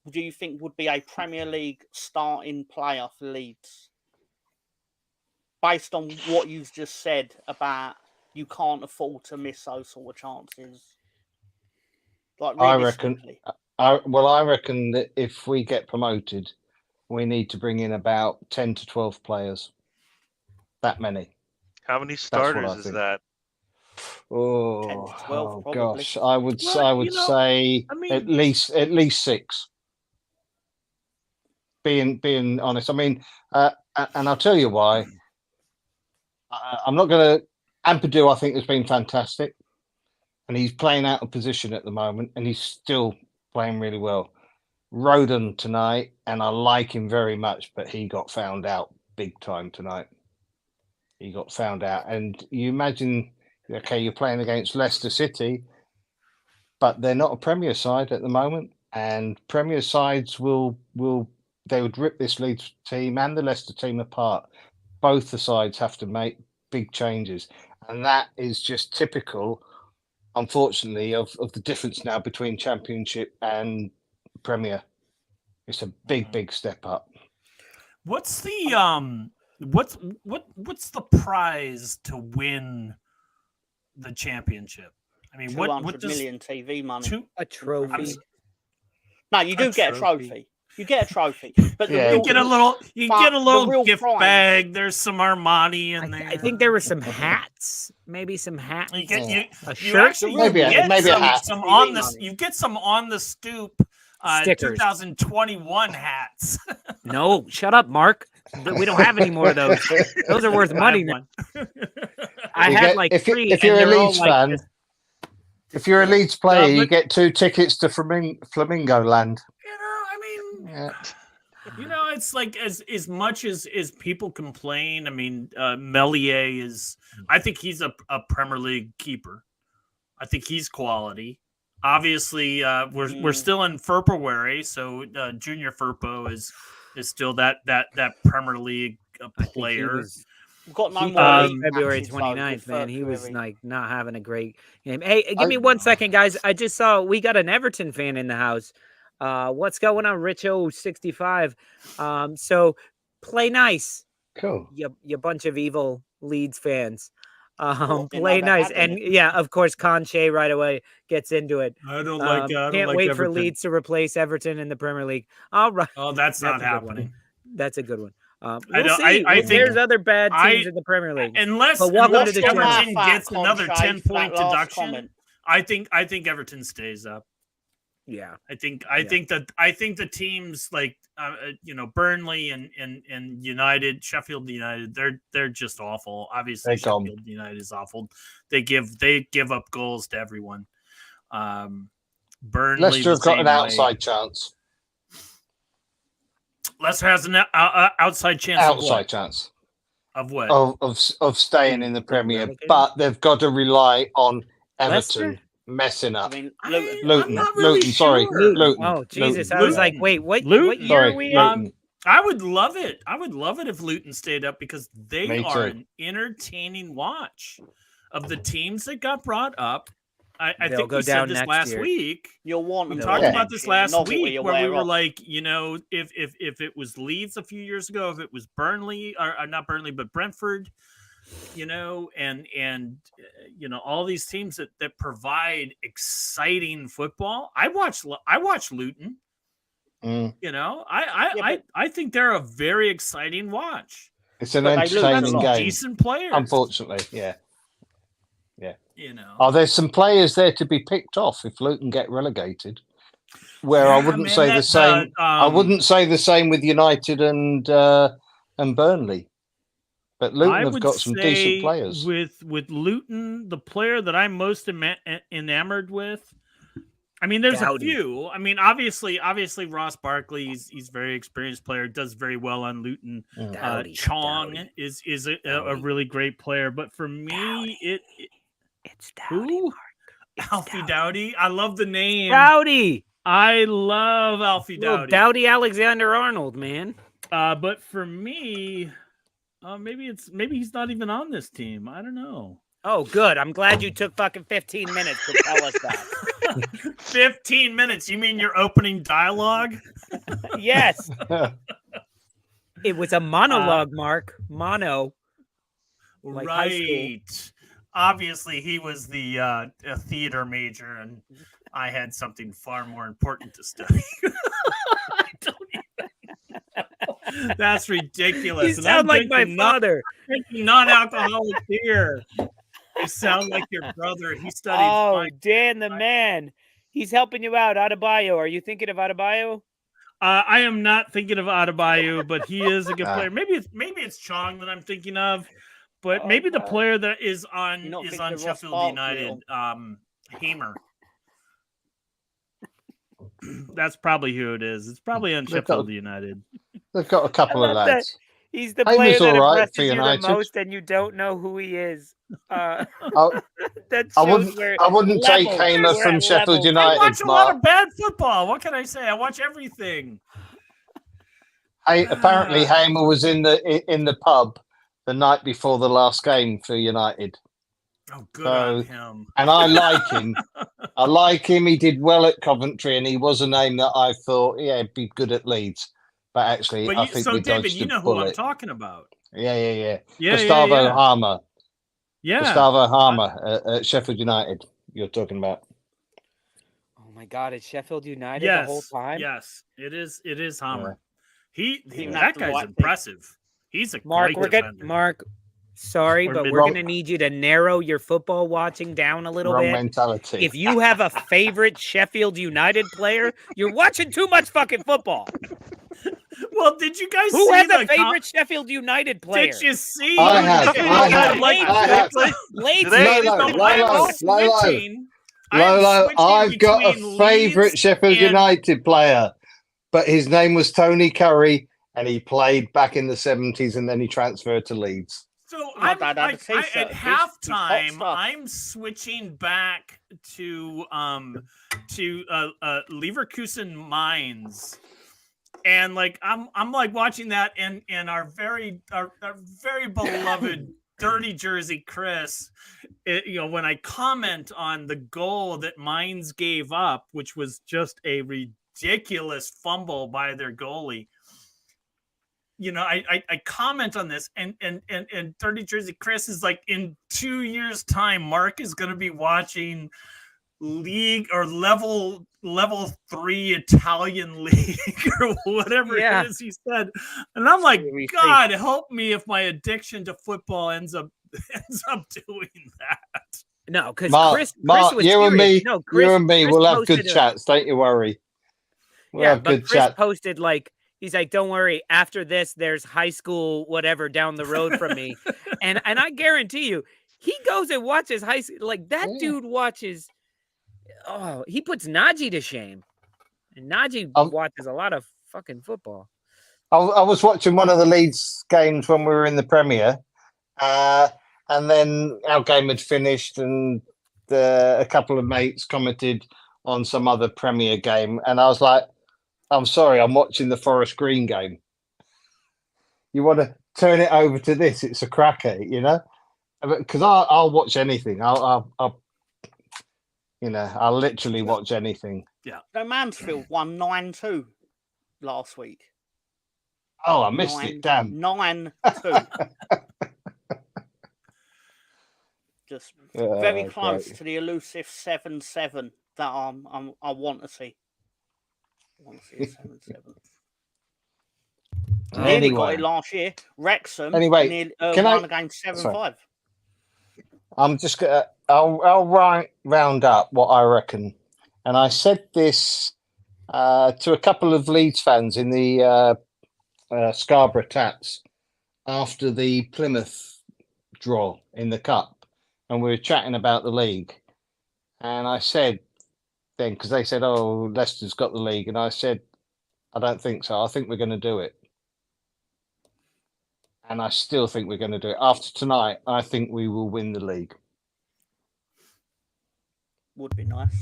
do you think would be a Premier League starting player for Leeds? Based on what you've just said about you can't afford to miss those sort of chances. Like I reckon. realistically. I reckon that if we get promoted, we need to bring in about 10 to 12 players. That many. How many what starters I is think. that? 10 Oh, to 12 oh probably. gosh, I would Well, say I mean- at least 6. Being honest, I mean, and I'll tell you why. I'm not going to. Ampadu, I think, has been fantastic, and he's playing out of position at the moment, and he's still playing really well. Roden tonight, and I like him very much, but he got found out big time tonight. He got found out, and you imagine, okay, you're playing against Leicester City, but they're not a Premier side at the moment, and Premier sides they would rip this Leeds team and the Leicester team apart. Both the sides have to make big changes, and that is just typical, unfortunately, of the difference now between Championship and Premier. It's a big step up. What's the what's the prize to win the championship? I mean, 200 what does million TV money. a trophy. No, you do get a trophy. trophy. You get a trophy, but Yeah, you get a little gift prize- bag. There's some Armani in there. I think there were some hats, maybe some hats. you get a you shirt, actually Maybe a- get maybe a some, hat. some TV on the money. you get some on the Stoop Stickers. 2021 hats. No, shut up, Mark. We don't have any more of those. Those are worth I money. have now. one. I You had get- like if, 3. if you're and a they're all Leeds like fan, just- if you're a Leeds player, you but- get 2 tickets to Flamingo Land. I mean, Yeah. it's like as much as people complain. I mean, Melier is. I think he's a Premier League keeper. I think he's quality. Obviously, we're still in February, so Junior Firpo is still that Premier League player. We've got no He more was league February matches, though, 29th, man. with He was February. like not having a great game. Hey, give I- me 1 second, guys. I just saw we got an Everton fan in the house. What's going on, Richo65? So play nice, Cool. you bunch of evil Leeds fans. Well, they Play know nice, they're having and yeah, of course, Conche right away gets into it. I don't like. Can't wait for Leeds to replace Everton in the Premier League. All right, Oh, that's not a good one. happening. That's a good one. I We'll don't- see. I think- There's other bad teams I- in the Premier League. Unless But welcome unless to the channel. Everton Fat gets another Conche 10-point for that last deduction, comment. I think Everton stays up. Yeah. I think the teams like Burnley and United, Sheffield United, they're just awful. Obviously, They're gone. Sheffield United is awful. They give up goals to everyone. Burnley, Leicester have the got same an way. outside chance. Leicester has an outside chance Outside chance of what? of staying in the Premier, relegated? but they've got to rely on Everton Leicester? messing I up. mean, I- Luton. I'm Luton, not really Luton, sorry, sure. Luton. Oh Jesus! Luton. I was like, Luton. wait, what Luton? year are Sorry, we in? Luton. I would love it. I would love it if Luton stayed up because they Me are too. an entertaining watch of the teams that got brought up. I They'll think go we said down this next last year. week. You'll want We them talked to about this mention, last not what week you're where we aware were of. like, if it was Leeds a few years ago, if it was Burnley or not Burnley, but Brentford, and all these teams that provide exciting football. I watch Luton. Mm. I think they're a very exciting watch. It's an But they lose a entertaining lot. game. Decent players. Unfortunately, yeah. Oh, There's some players there to be picked off if Luton get relegated. Where I wouldn't say the same. I wouldn't say the same with United and Burnley. But Luton have got some decent players. With Luton, the player that I'm most enamored with, I mean, there's Dowdy. a few. I mean, obviously Ross Barkley, he's a very experienced player, does very well on Luton. Dowdy, Chong Dowdy. is a Dowdy. really great player, but for me, Dowdy. It's Dowdy. who? Mark. It's Alfie Dowdy. I love the name. Dowdy. I love Alfie Little Dowdy. Dowdy Alexander Arnold, man. But for me, maybe he's not even on this team. I don't know. Oh, good. I'm glad you took fucking 15 minutes to tell us that. 15 minutes. You mean your opening dialogue? Yes. It was a monologue, Mark. Mono. Like high school. Right. Obviously, he was the a theater major, and I had something far more important to study. I don't even... That's ridiculous. You And sound I'm like my drinking father. non-alcoholic beer. You sound like your brother. He studied. Oh, fine. Dan the man. He's helping you out. Adebayo. Are you thinking of Adebayo? I am not thinking of Adebayo, but he is a good Ah. player. Maybe it's Chong that I'm thinking of, but Oh, maybe the no. player that is You're on not thinking of Ross Sheffield Barkley, United, Hamer. That's probably who it is. It's probably on They've got- Sheffield United. They've got a couple I of love that. lads. He's the Hamer's player that all right impresses for you the United. most, and you don't know who he is. I, That I shows wouldn't. where I wouldn't take levels. Hamer We're from at Sheffield levels. I United. watch a lot Mark. of bad football. What can I say? I watch everything. Apparently, Hamer was in the pub the night before the last game for United, Oh, good So- on him. and I like him. I like him. He did well at Coventry, and he was a name that I thought, yeah, he'd be good at Leeds. But actually, I think we David, dodged you a know who I'm bullet. talking about. Yeah. Yeah, Gustavo yeah. Harmer. Yeah. Gustavo Harmer at Sheffield United. You're talking about. Oh my God! It's Sheffield United the whole time. Yes, it is. It is Hammer. Even That after guy's what- impressive. He's a Mark, great we're gonna defender. Mark. Sorry, Or but mid- we're gonna need you to narrow your football watching down a little Wrong bit. mentality. If you have a favorite Sheffield United player, you're watching too much fucking football. Well, did you guys Who see has the a favorite Sheffield United player? Did you see? I have. Late Lolo, I've got a favourite Sheffield United player, but his name was Tony Curry, and he played back in the 70s, and then he transferred to Leeds. So My I'm, dad had a at t-shirt. He's hot halftime, stuff. I'm switching back to Leverkusen Mainz, and like I'm like watching that, and our very beloved dirty jersey Chris, when I comment on the goal that Mainz gave up, which was just a ridiculous fumble by their goalie. I comment on this, and Dirty Jersey Chris is like, in 2 years' time, Mark is going to be watching league or level 3 Italian league or whatever it is he said, and I'm like, God help me if my addiction to football ends up doing that. No, because Chris was you and me, Chris we'll have good chats. Don't you worry. We'll have good Chris chat. posted like. He's like, don't worry. After this, there's high school, whatever, down the road from me. and I guarantee you, he goes and watches high school. Like, that dude watches. Oh, he puts Najee to shame. And Najee watches a lot of fucking football. I was watching one of the Leeds games when we were in the Premier. And then our game had finished, and a couple of mates commented on some other Premier game. And I was like, I'm sorry, I'm watching the Forest Green game. You want to turn it over to this? It's a cracker, because I'll watch anything. I'll literally watch anything. Yeah. So Mansfield won 9-2 last week. Oh, I missed it. Damn. 9-2. Just very close to the elusive 7-7 that I want to see. I want to see a 7-7. Nearly got it last year. Wrexham won against 7-5. I'm just gonna. I'll round up what I reckon, and I said this to a couple of Leeds fans in the Scarborough Tats after the Plymouth draw in the cup, and we were chatting about the league, and I said. Then, because they said, "Oh, Leicester's got the league," and I said, "I don't think so. I think we're going to do it," and I still think we're going to do it. After tonight, I think we will win the league. Would be nice.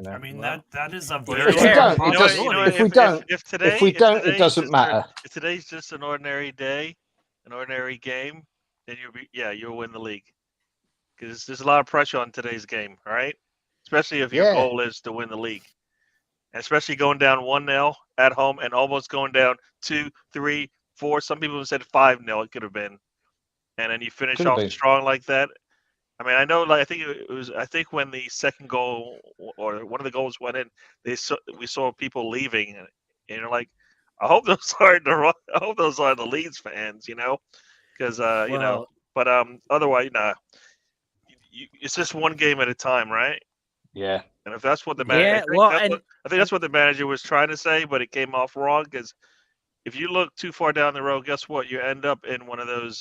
I mean, that is a very. If we don't, it doesn't matter. If today's just an ordinary day, an ordinary game, then you'll win the league, because there's a lot of pressure on today's game, all right? Especially if your goal is to win the league. And especially going down 1-0 at home and almost going down 2, 3, 4. Some people have said 5-0 it could have been. And then you finish off strong like that. I mean, I know, like, I think when the second goal or one of the goals went in, we saw people leaving, and you're like, I hope those aren't the Leeds fans, because but otherwise, it's just one game at a time, right? Yeah. And if that's what the manager, I think that's what the manager was trying to say, but it came off wrong, because if you look too far down the road, guess what? You end up in one of those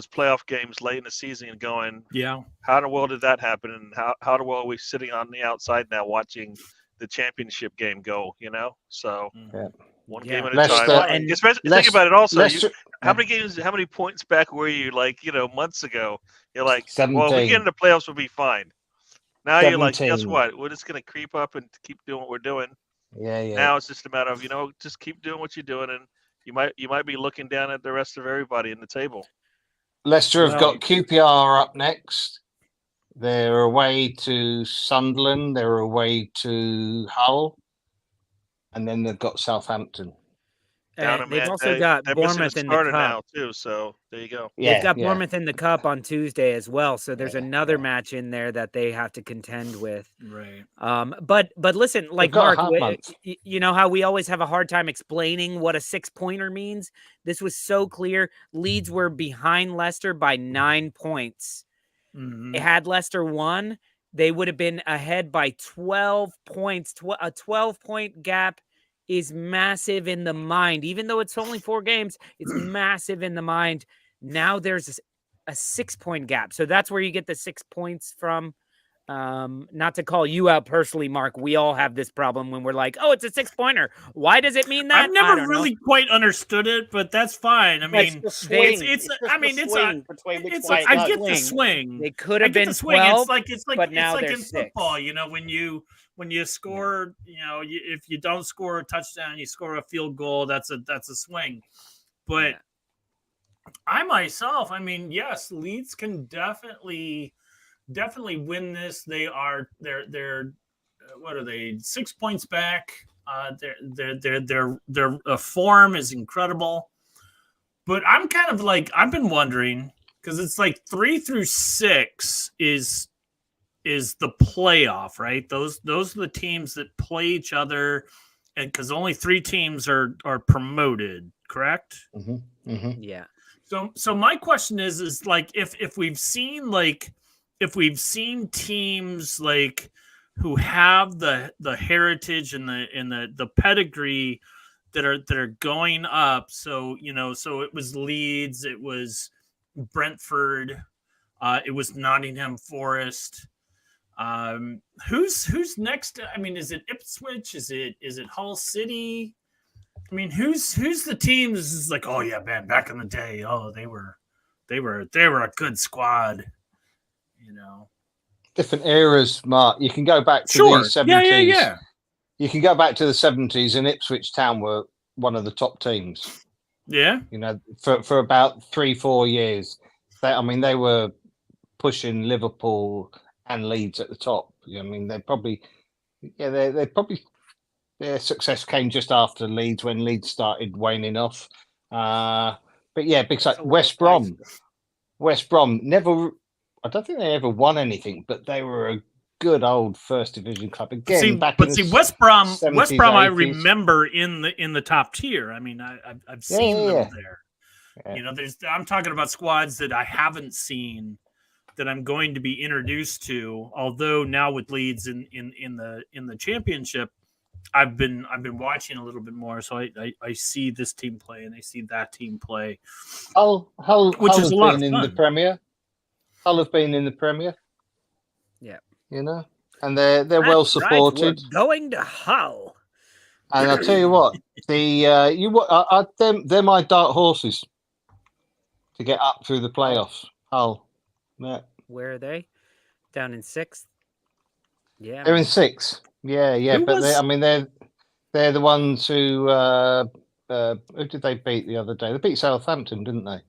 playoff games late in the season and going, how in the world did that happen? And how the world are we sitting on the outside now watching the championship game go, So one game at a time. And especially think about it also. How many points back were you, like, months ago? You're like, 17. Well, if we get in the playoffs, we'll be fine. Now 17. You're like, guess what? We're just going to creep up and keep doing what we're doing. Yeah. Now it's just a matter of, just keep doing what you're doing, and you might be looking down at the rest of everybody in the table. Leicester have got QPR up next. They're away to Sunderland. They're away to Hull. And then they've got Southampton. They've also got Bournemouth in the cup now too. So there you go. They've got Bournemouth in the cup on Tuesday as well. So there's another match in there that they have to contend with. Right. But listen, like Mark, you know how we always have a hard time explaining what a 6-pointer means. This was so clear. Leeds were behind Leicester by 9 points. Mm-hmm. Had Leicester won, they would have been ahead by 12 points. A 12-point gap is massive in the mind. Even though it's only 4 games, it's massive in the mind. Now there's a 6-point gap. So that's where you get the 6 points from. Not to call you out personally, Mark. We all have this problem when we're like, oh, it's a 6-pointer. Why does it mean that? I've never really quite understood it, but that's fine. I mean, it's the swing. I get the swing. They could have been 12, it's like but now like they're in 6. football, you know, when you score, you know, if you don't score a touchdown, you score a field goal, that's a swing. But I myself, I mean, yes, Leeds can definitely win this. They're what are they, 6 points back? Their form is incredible. But I'm kind of like, I've been wondering, because it's like 3 through 6 is the playoff, right? Those are the teams that play each other, and because only 3 teams are promoted, correct? Mm-hmm. Mm-hmm. Yeah. So my question is like, if we've seen teams like who have the heritage and the pedigree that are going up. So, you know, so it was Leeds, it was Brentford, it was Nottingham Forest. Who's next? I mean, is it Ipswich? Is it Hull City? I mean, who's the team? This is like, oh yeah, man, back in the day, oh they were a good squad, you know. Different eras, Mark. You can go back to the 70s. Yeah. You can go back to the 70s, and Ipswich Town were one of the top teams. Yeah. You know, for about 3-4 years. They were pushing Liverpool and Leeds at the top. I mean, they probably their success came just after Leeds, when Leeds started waning off. But yeah, big side. West Brom never. I don't think they ever won anything, but they were a good old first division club again. West Brom, 70s, I 80s. remember in the top tier. I mean, I've seen them there. Yeah. You know, I'm talking about squads that I haven't seen, that I'm going to be introduced to. Although now with Leeds in the championship, I've been watching a little bit more, so I see this team play and I see that team play. Hull is a lot of in fun. The Premier. Hull have been in the Premier. Yeah, you know, and they're well supported. Right, we're going to Hull. And I'll tell you what, they're my dark horses to get up through the playoffs. Hull, yeah. Where are they? Down in 6th. Yeah, they're in 6th. Yeah. They're the ones who did they beat the other day? They beat Southampton, didn't they?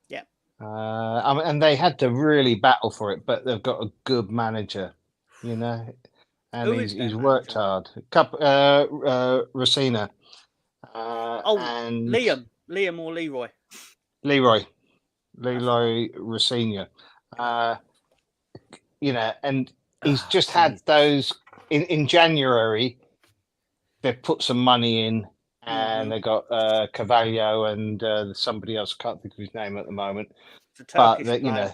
Yeah. And they had to really battle for it, but they've got a good manager, you know, and he's worked hard. Rosina. And Liam or Leroy. Leroy Rosina. You know, and he's just had those in January. They've put some money in, and they got Carvalho and somebody else. Can't think of his name at the moment. But you know,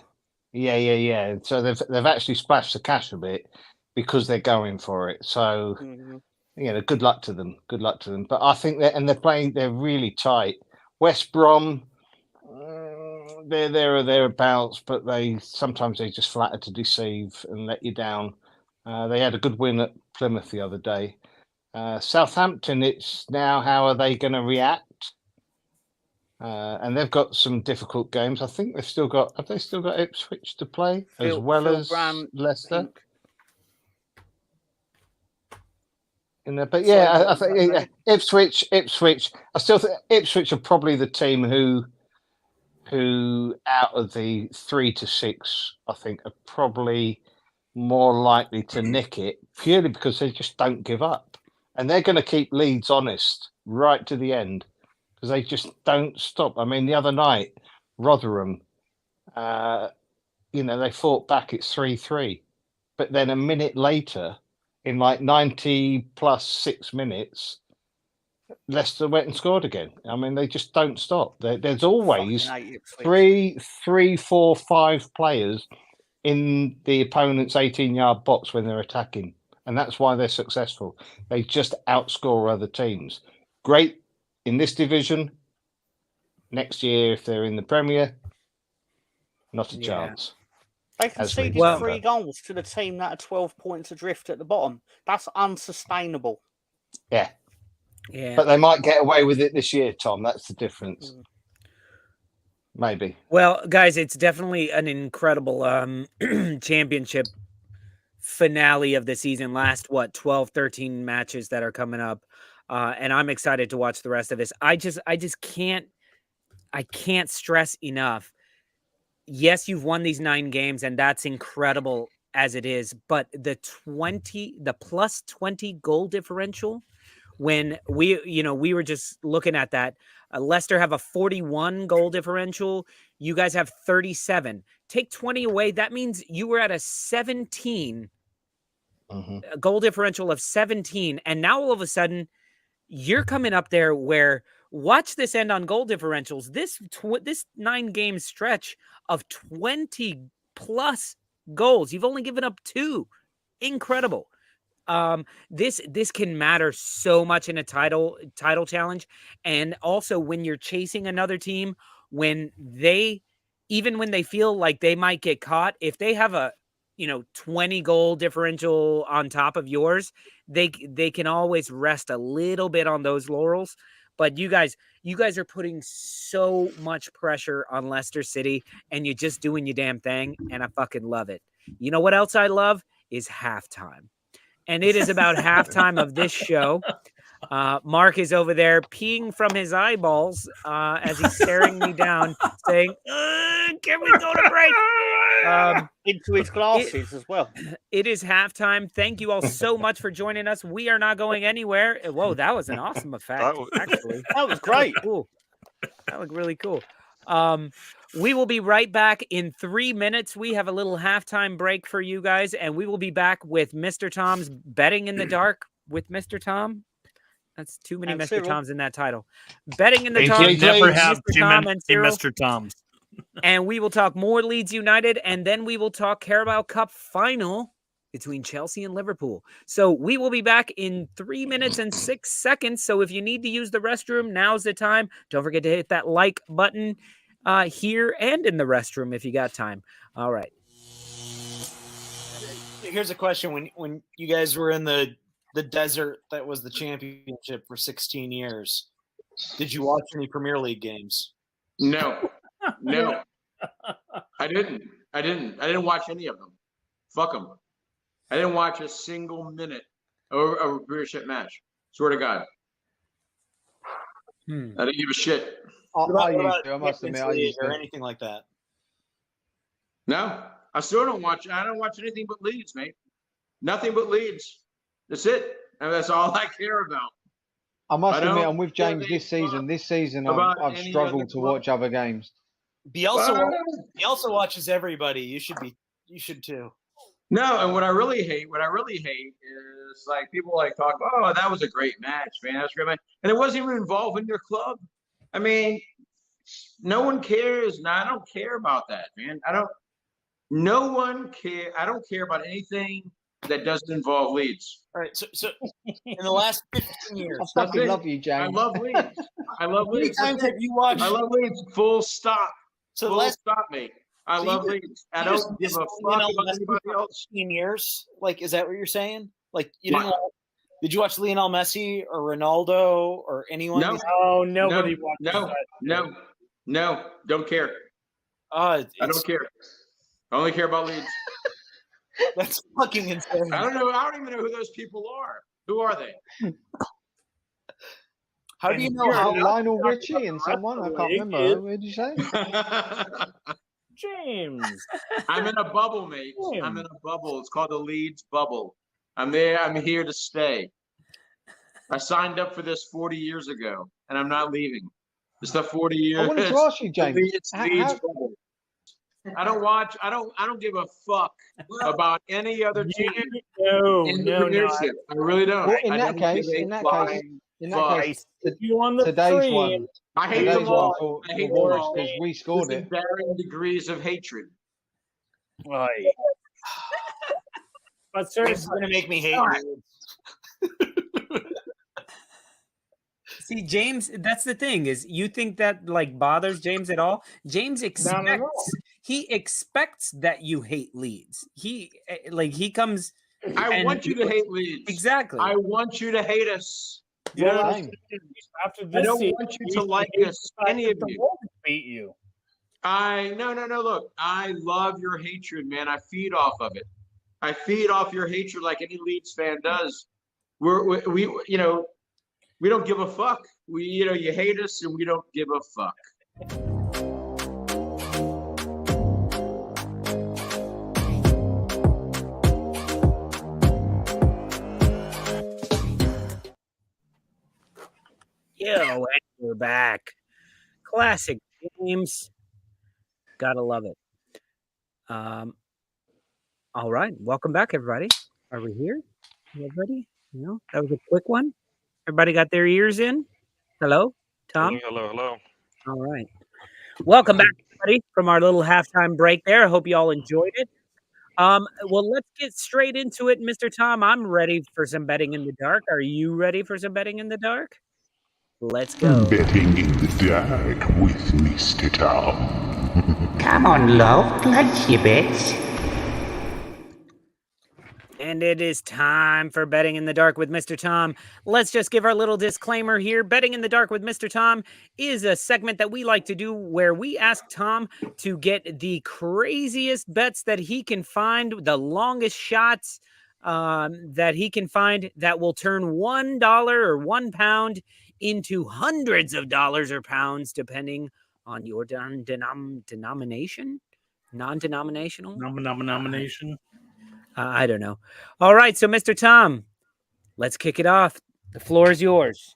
yeah. So they've actually splashed the cash a bit because they're going for it. So you know, good luck to them. But I think they're really tight. West Brom, they're there or thereabouts, but they sometimes just flatter to deceive and let you down. They had a good win at Plymouth the other day. Southampton, it's now how are they going to react? And they've got some difficult games. I think have they still got Ipswich to play as well as Leicester? You know, but yeah, I think Ipswich. I still think Ipswich are probably the team who out of the 3 to 6, I think, are probably more likely to nick it, purely because they just don't give up. And they're going to keep Leeds honest right to the end because they just don't stop. I mean, the other night, Rotherham, you know, they fought back. It's 3-3. But then a minute later, in like 90 plus 6 minutes, Leicester went and scored again. I mean, they just don't stop. There's always 3, 4, 5 players in the opponent's 18-yard box when they're attacking. and that's why they're successful. They just outscore other teams. Great in this division. Next year, if they're in the Premier, not a chance. They As we conceded found 3 out. goals to the team that are 12 points adrift at the bottom. That's unsustainable. Yeah. Yeah. But they might get away with it this year, Tom. That's the difference. Maybe. Well, guys, it's definitely an incredible championship finale of the season. Last, 12, 13 matches that are coming up. And I'm excited to watch the rest of this. I just can't stress enough. Yes, you've won these 9 games, and that's incredible as it is. But the plus 20 goal differential, when we were just looking at that, Leicester have a 41 goal differential. You guys have 37. Take 20 away. That means you were at a 17 goal differential of 17. And now all of a sudden you're coming up there where, watch this end on goal differentials. This 9-game stretch of 20 plus goals. You've only given up 2. Incredible. This can matter so much in a title challenge. And also when you're chasing another team, even when they feel like they might get caught, if they have a 20 goal differential on top of yours, they can always rest a little bit on those laurels. But you guys are putting so much pressure on Leicester City, and you're just doing your damn thing, and I fucking love it. You know what else I love is halftime. And it is about halftime of this show. Mark is over there peeing from his eyeballs as he's staring me down, saying, "Can we go to break?" Into his glasses as well. It is halftime. Thank you all so much for joining us. We are not going anywhere. Whoa, that was an awesome effect, actually. That was great. Cool. That looked really cool. We will be right back in 3 minutes. We have a little halftime break for you guys, and we will be back with Mr. Tom's Betting in the Dark with Mr. Tom. That's too many And Mr. Cyril. Toms in that title. Betting in the They Dark. should never have Mr. too Tom many and Cyril. Mr. Toms. And we will talk more Leeds United, and then we will talk Carabao Cup final between Chelsea and Liverpool. So we will be back in 3 minutes and 6 seconds. So if you need to use the restroom, now's the time. Don't forget to hit that like button here and in the restroom if you got time. All right. Here's a question. When you guys were in the desert that was the championship for 16 years, did you watch any Premier League games? No. I didn't watch any of them. Fuck them. I didn't watch a single minute of a Premiership match. Swear to God. I didn't give a shit. What about I must admit, I Champions League used or to. anything like that? No, I still don't watch. I don't watch anything but Leeds, mate. Nothing but Leeds. That's it. And that's all I care about. I must I don't admit, I'm with give James a this season. This season, about I've any struggled other to club. watch other games. Bielsa watches everybody. You should too. No, and what I really hate is like people like talk, oh, that was a great match, man. That was a great match. And it wasn't even involving your club. I mean, no one cares. No, I don't care about that, man. No one care. I don't care about anything that doesn't involve Leeds. All right. So in the last 15 years, I That's fucking it. love you, James. I love Leeds. I love how many Leeds. times have you watched? I love Leeds. Full stop. So the Full last stop, mate. I So love you- Leeds. I you just don't give missed a Lionel fuck about Messi anybody for else. 15 years. Like, is that what you're saying? Like, you What? didn't? Did you watch Lionel Messi or Ronaldo or anyone? No. Oh, nobody watches No, don't care. I don't care. I only care about Leeds. That's fucking insane. I don't even know who those people are. Who are they? How do you know You're how? Lionel Richie and someone? I can't remember. What did you say? James. I'm in a bubble, mate. I'm in a bubble. It's called the Leeds bubble. I'm there. I'm here to stay. I signed up for this 40 years ago, and I'm not leaving. It's the 40 years. I wanted to ask you, James. It's Leeds bubble. I don't watch. I don't give a fuck about any other team in the Premiership. I really don't. Well, I don't give a flying fuck. You on the Today's train. one. I hate Today's them all. one I hate for them Boris all. because we scored There's it. varying degrees of hatred. But sir, This is going to make me hate Leeds. see, James, that's the thing is you think that like bothers James at all? James expects at all. he expects that you hate Leeds. He comes I and want you to hate Leeds. exactly. I want you to hate us. You Well, know, same. After I this don't season, want you you to should like hate us, the fact any that of the you. Wolves beat you. No. Look, I love your hatred, man. I feed off of it. I feed off your hatred like any Leeds fan does. We we don't give a fuck. You hate us and we don't give a fuck. Yo, and we're back. Classic games. Gotta love it. All right. Welcome back, everybody. Are we here? Everybody? That was a quick one. Everybody got their ears in? Hello, Tom? Hello. All right. Welcome back, everybody, from our little halftime break there. I hope you all enjoyed it. Well, let's get straight into it, Mr. Tom. I'm ready for some betting in the dark. Are you ready for some betting in the dark? Let's go. Betting in the dark with Mr. Tom. Come on, love, place your bets. And it is time for Betting in the Dark with Mr. Tom. Let's just give our little disclaimer here. Betting in the Dark with Mr. Tom is a segment that we like to do where we ask Tom to get the craziest bets that he can find, the longest shots that he can find that will turn $1 or £1 into hundreds of dollars or pounds, depending on your denomination? Non-denominational? Nomination. I don't know. All right, so Mr. Tom, let's kick it off. The floor is yours.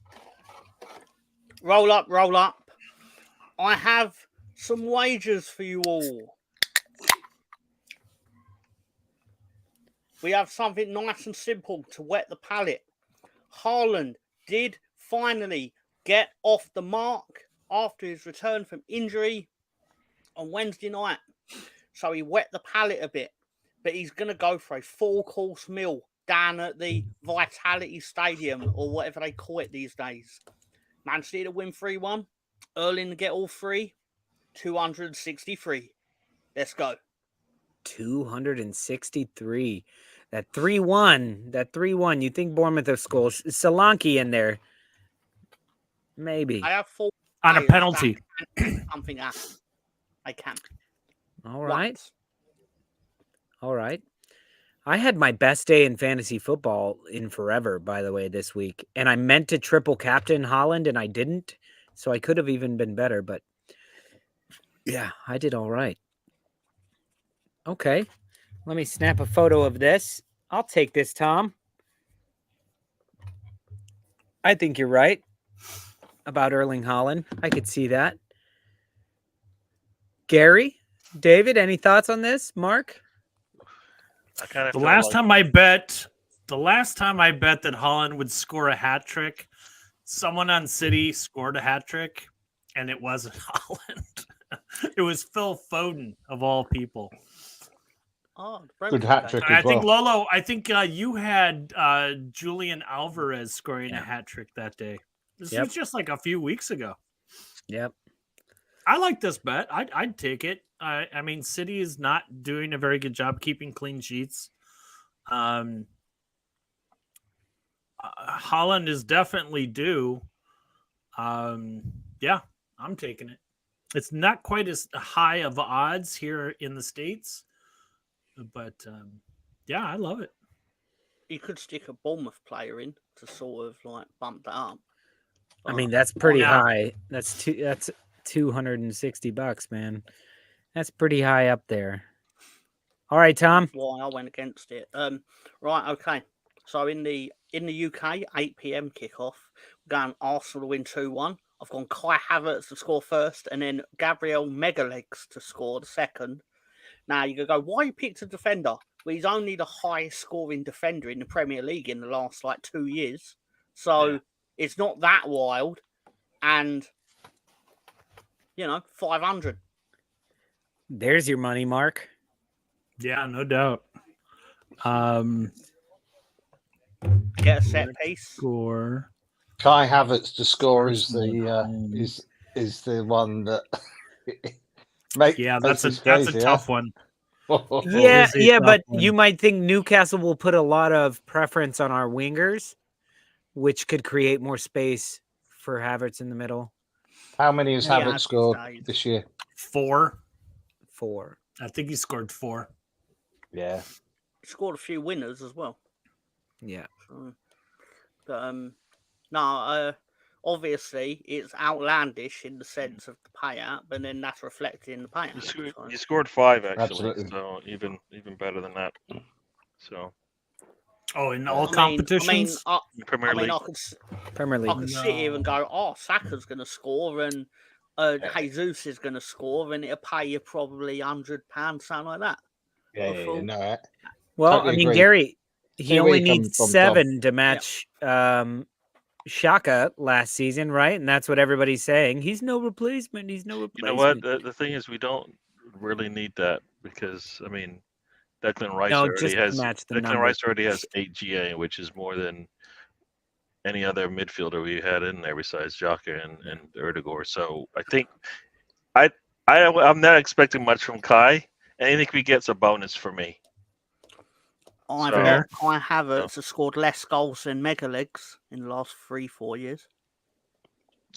Roll up, roll up. I have some wagers for you all. We have something nice and simple to whet the palate. Haaland did finally get off the mark after his return from injury on Wednesday night. So he wet the palate a bit. But he's going to go for a 4-course meal down at the Vitality Stadium or whatever they call it these days. Man City to win 3-1. Erling to get all three. 263. Let's go. 263. That 3-1. You think Bournemouth will score? Solanke in there. Maybe. I have 4 On a penalty. Something happen. I can. All right. All right. I had my best day in fantasy football in forever, by the way, this week. And I meant to triple captain Haaland, and I didn't. So I could have even been better. But, yeah, I did all right. Okay. Let me snap a photo of this. I'll take this, Tom. I think you're right about Erling Haaland. I could see that. Gary, David, any thoughts on this? Mark? The last time I bet that Haaland would score a hat trick, someone on City scored a hat trick, and it wasn't Haaland. It was Phil Foden of all people. Oh, Good hat trick I as well. think Lolo. I think you had Julian Alvarez scoring a hat trick that day. This was just like a few weeks ago. Yep. I like this bet. I'd take it. I mean, City is not doing a very good job keeping clean sheets. Holland is definitely due. Yeah, I'm taking it. It's not quite as high of odds here in the States, but yeah, I love it. You could stick a Bournemouth player in to sort of like bump that up. I mean, that's pretty high. That's $260, man. That's pretty high up there. All right, Tom. Why I went against it. Right, okay. So in the UK, 8 p.m. kickoff, we're going Arsenal to win 2-1. I've gone Kai Havertz to score first, and then Gabriel Megalegs to score the second. Now you could go, why you picked a defender? Well, he's only the highest scoring defender in the Premier League in the last 2 years. So it's not that wild. And 500. There's your money, Mark. Yeah, no doubt. Get a set piece. Score. Kai Havertz to score is Arsenal at the home. is the one that makes that's us a crazy, tough one. Yeah, is a yeah, tough but one. you might think Newcastle will put a lot of preference on our wingers, which could create more space for Havertz in the middle. How many has Yeah, Havertz that's scored insane. this year? 4. 4. I think he scored 4. Yeah. Scored a few winners as well. Yeah. So, but no, obviously it's outlandish in the sense of the payout, but then that's reflected in the payout. You scored 5 actually, Absolutely. so even better than that. So. Oh, in all competitions. Premier League. I Premier League. could sit here and go, "Oh, Saka's going to score, and Jesus is going to score, and it'll pay you probably £100, something like that." Yeah, no. Well, Totally I mean, agree. Gary, he See where only you're coming needs from, 7 to match Shaka last season, right? And that's what everybody's saying. He's no replacement. He's no You know replacement. what? The thing is, we don't really need that because I mean, Declan Rice No, already just has match the Declan numbers. Rice already has 8 GA, which is more than any other midfielder we had in there besides Xhaka and Erdegaard. So I think I'm not expecting much from Kai. Anything we get's a bonus for me. Kai Havertz has scored less goals than Megalegs in the last 3-4 years.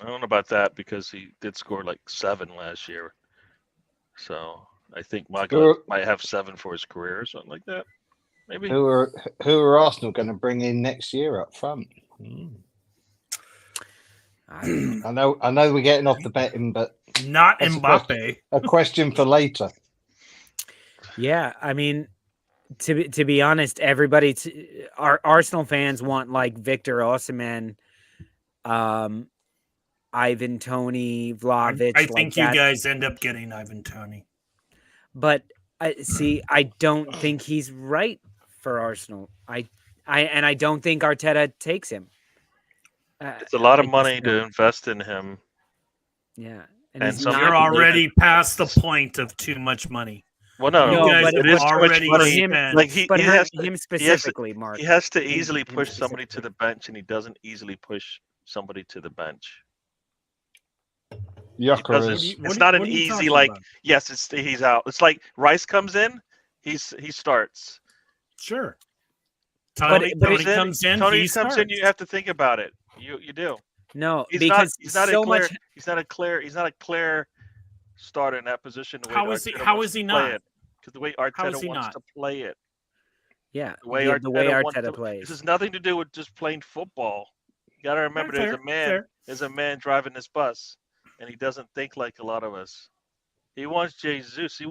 I don't know about that because he did score like 7 last year. So I think Michael might have 7 for his career or something like that. Maybe. Who are Arsenal going to bring in next year up front? I know we're getting off the betting, but not Mbappe. A question for later. Yeah, I mean, to be honest, everybody, our Arsenal fans want like Victor Osimhen, Ivan Toney, Vlahovic. I think you guys end up getting Ivan Toney. But I don't think he's right for Arsenal. I don't think Arteta takes him. It's a lot of money to invest in him. Yeah, and you're already past the point of too much money. Well, no, but it is too much money. Like he has him specifically, Mark. He has to easily push somebody to the bench, and he doesn't easily push somebody to the bench. It's not an easy like. Yes, he's out. It's like Rice comes in, he starts. Sure. Tony comes in. You have to think about it. You do. No, he's because not a clear starter in that position. How is he not? Because the way Arteta wants to play it. Yeah, the way Arteta plays. This has nothing to do with just playing football. You got to remember, there's a man driving this bus, and he doesn't think like a lot of us. He wants Jesus.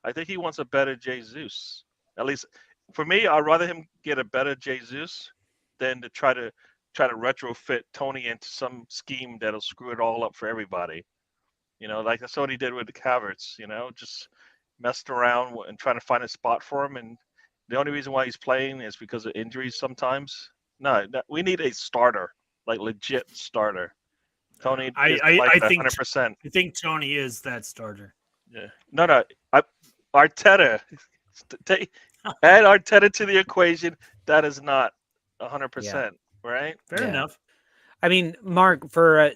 I think he wants a better Jesus. At least for me, I'd rather him get a better Jesus than to try to retrofit Tony into some scheme that'll screw it all up for everybody. You know, like that's what he did with the Havertz. You know, just messed around and trying to find a spot for him. And the only reason why he's playing is because of injuries sometimes. No, we need a starter, like legit starter. Tony, I think 100%. I think Tony is that starter. Yeah. No. Arteta. Add Arteta to the equation. That is not 100%, right? Fair enough. I mean, Mark, for a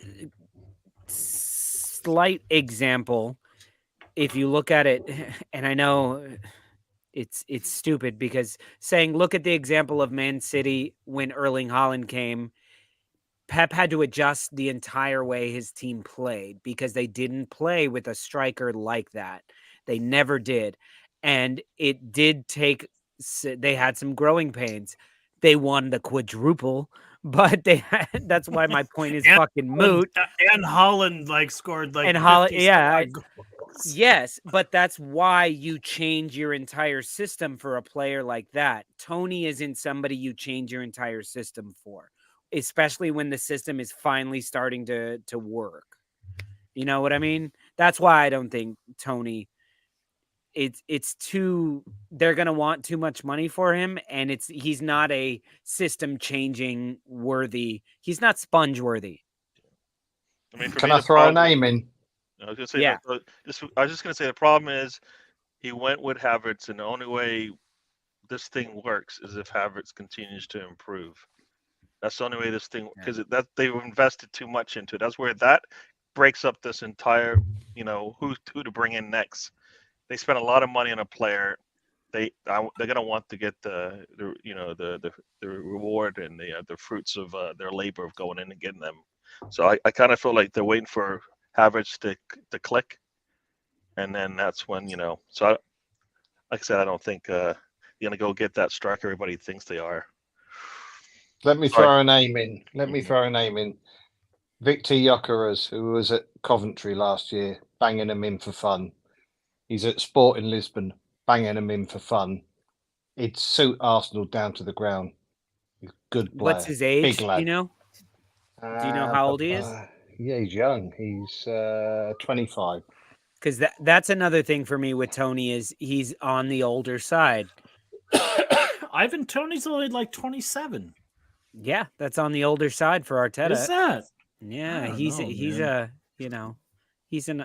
slight example, if you look at it, and I know it's stupid because saying, look at the example of Man City when Erling Haaland came, Pep had to adjust the entire way his team played because they didn't play with a striker like that. They never did. And it did take, they had some growing pains. They won the quadruple, but that's why my point is fucking moot. And Haaland scored and Haaland, yes, but that's why you change your entire system for a player like that. Tony isn't somebody you change your entire system for, especially when the system is finally starting to work. You know what I mean? That's why I don't think Tony. It's too. They're gonna want too much money for him, and he's not a system changing worthy. He's not sponge worthy. I mean, can I throw a name in? I was gonna say, I was just gonna say the problem is he went with Havertz, and the only way this thing works is if Havertz continues to improve. That's the only way this thing, because that they've invested too much into it. That's where that breaks up this entire, who to bring in next. They spent a lot of money on a player. They're gonna want to get the reward and the fruits of their labor of going in and getting them. So I kind of feel like they're waiting for Havertz to click, and then that's when So like I said, I don't think you're gonna go get that striker everybody thinks they are. Let me throw a name in. Victor Gyökeres, who was at Coventry last year, banging him in for fun. He's at Sporting Lisbon, banging him in for fun. He'd suit Arsenal down to the ground. He's a good player. What's his age? Big Do lad. you know? Do you know how old he is? Yeah, he's young. He's 25. Because that's another thing for me with Tony is he's on the older side. Ivan Toney's only like 27. Yeah, that's on the older side for Arteta. Is that? Yeah, he's an I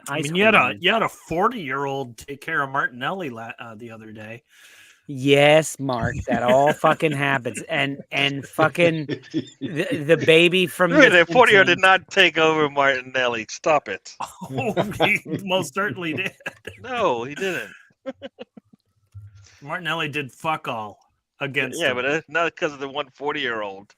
ice mean, cream you had a 40-year-old take care of Martinelli the other day. Yes, Mark, that all fucking happens, and fucking the baby from Really, the 40-year did not take over Martinelli. Stop it. Oh, he most certainly did. No, he didn't. Martinelli did fuck all against him. But not because of the 140-year-old.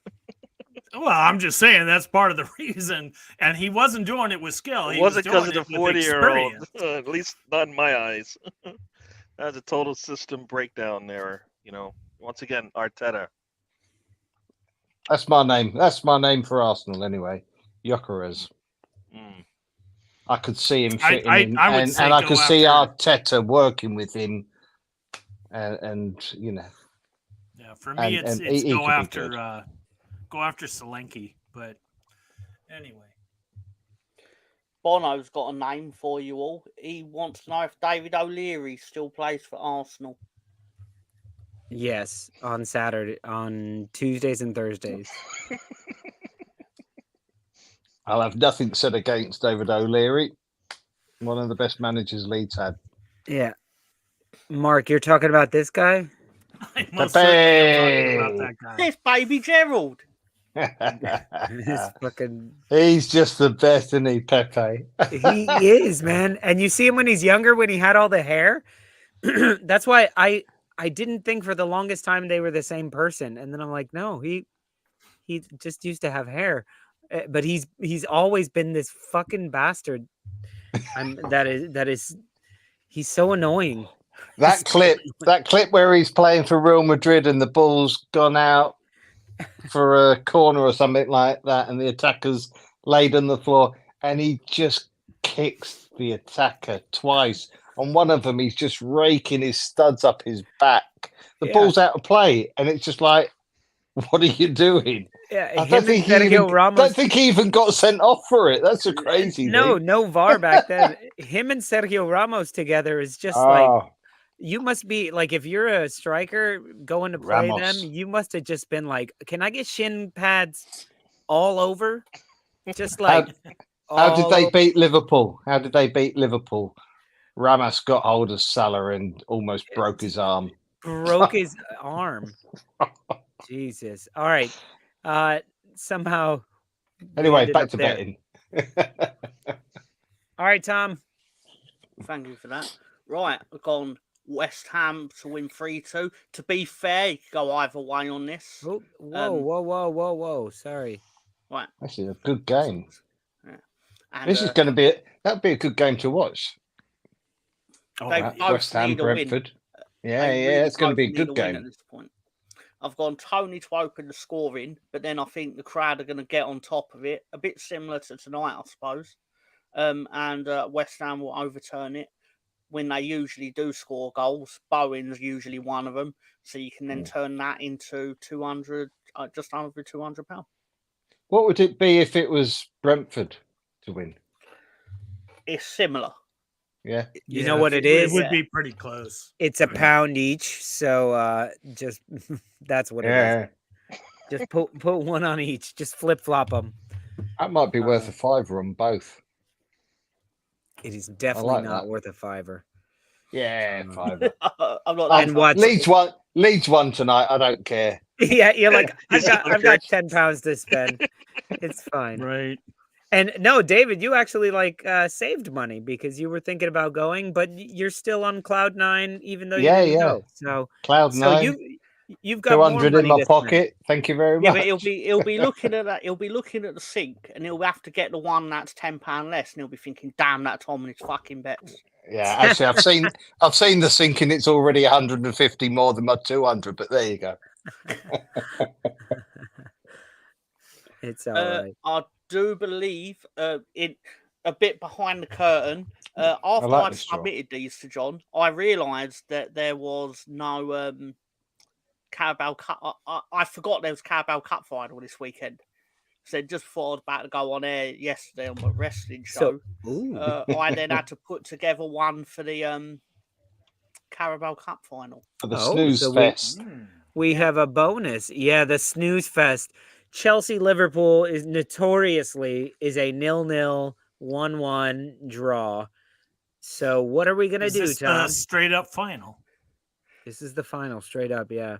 Well, I'm just saying that's part of the reason, and he wasn't doing it with skill. It He wasn't was because of doing the it with 40-year-old. experience. At least not in my eyes. That's a total system breakdown there. Once again, Arteta. That's my name. That's my name for Arsenal anyway. Gyökeres. I could see him fitting in, and I could see Arteta working with him, and Yeah, for me, it's go after Solanke. But anyway, Bono's got a name for you all. He wants to know if David O'Leary still plays for Arsenal. Yes, on Tuesdays and Thursdays. I'll have nothing said against David O'Leary. One of the best managers Leeds had. Yeah. Mark, you're talking about this guy? I most certainly am talking about that guy. This baby Gerald. He's just the best, isn't he, Pepe? He is, man. And you see him when he's younger, when he had all the hair. That's why I didn't think for the longest time they were the same person. And then I'm like, no, he just used to have hair. But he's always been this fucking bastard. He's so annoying. That clip where he's playing for Real Madrid and the ball's gone out for a corner or something like that, and the attacker's laid on the floor, and he just kicks the attacker twice. On one of them, he's just raking his studs up his back. The ball's out of play, and it's just like, what are you doing? Yeah, I don't think he even got sent off for it. That's a crazy thing. No VAR back then. Him and Sergio Ramos together is just like, you must be like, if you're a striker going to play them, you must have just been like, can I get shin pads all over? Just like, how did they beat Liverpool? Ramos got hold of Salah and almost broke his arm. Broke his arm. Jesus. All right. Somehow. Anyway, back to betting. All right, Tom. Thank you for that. Right, we've gone West Ham to win 3-2. To be fair, you could go either way on this. Oh, whoa. Sorry. Right. This is a good game. Yeah. And, this is going to be that'd be a good game to watch. West Ham, Brentford. It's going to be a good game at this point. I've gone Tony to open the scoring, but then I think the crowd are going to get on top of it. A bit similar to tonight, I suppose. And West Ham will overturn it when they usually do score goals. Bowen's usually one of them. So you can then turn that into 200, just under £200. What would it be if it was Brentford to win? It's similar. Yeah. You know what it is? It would be pretty close. It's a pound each. So just that's what it is. Just put one on each. Just flip-flop them. That might be worth a £5 on both. It is definitely not worth a £5. Yeah, fiver. I'm not that And type. what- Leeds won tonight. I don't care. Yeah, you're like, I've Okay. got £10 to spend. It's fine. Right. And no, David, you actually saved money because you were thinking about going, but you're still on cloud 9, even though you Yeah, didn't yeah. go. So Cloud 9. you've got more 200 money in my to spend. pocket. Thank you very Yeah, much. but he'll be looking at that. He'll be looking at the sink, and he'll have to get the one that's £10 less, and he'll be thinking, "Damn, that Tom and his fucking bets." Yeah, actually, I've seen the sink, and it's already 150 more than my 200. But there you go. It's all right. I do believe in a bit behind the curtain. After like I'd this, John. submitted these to John, I realised that there was no Carabao Cup. I forgot there was Carabao Cup final this weekend. So just before I was about to go on air yesterday on my wrestling show, I then had to put together one for the Carabao Cup final. For the Oh, snooze so fest. we have a bonus. Yeah, the snooze fest. Chelsea Liverpool is notoriously a 0-0 1-1 draw. So what are we gonna Is do, this Tom? the straight up final? This is the final, straight up. Yeah,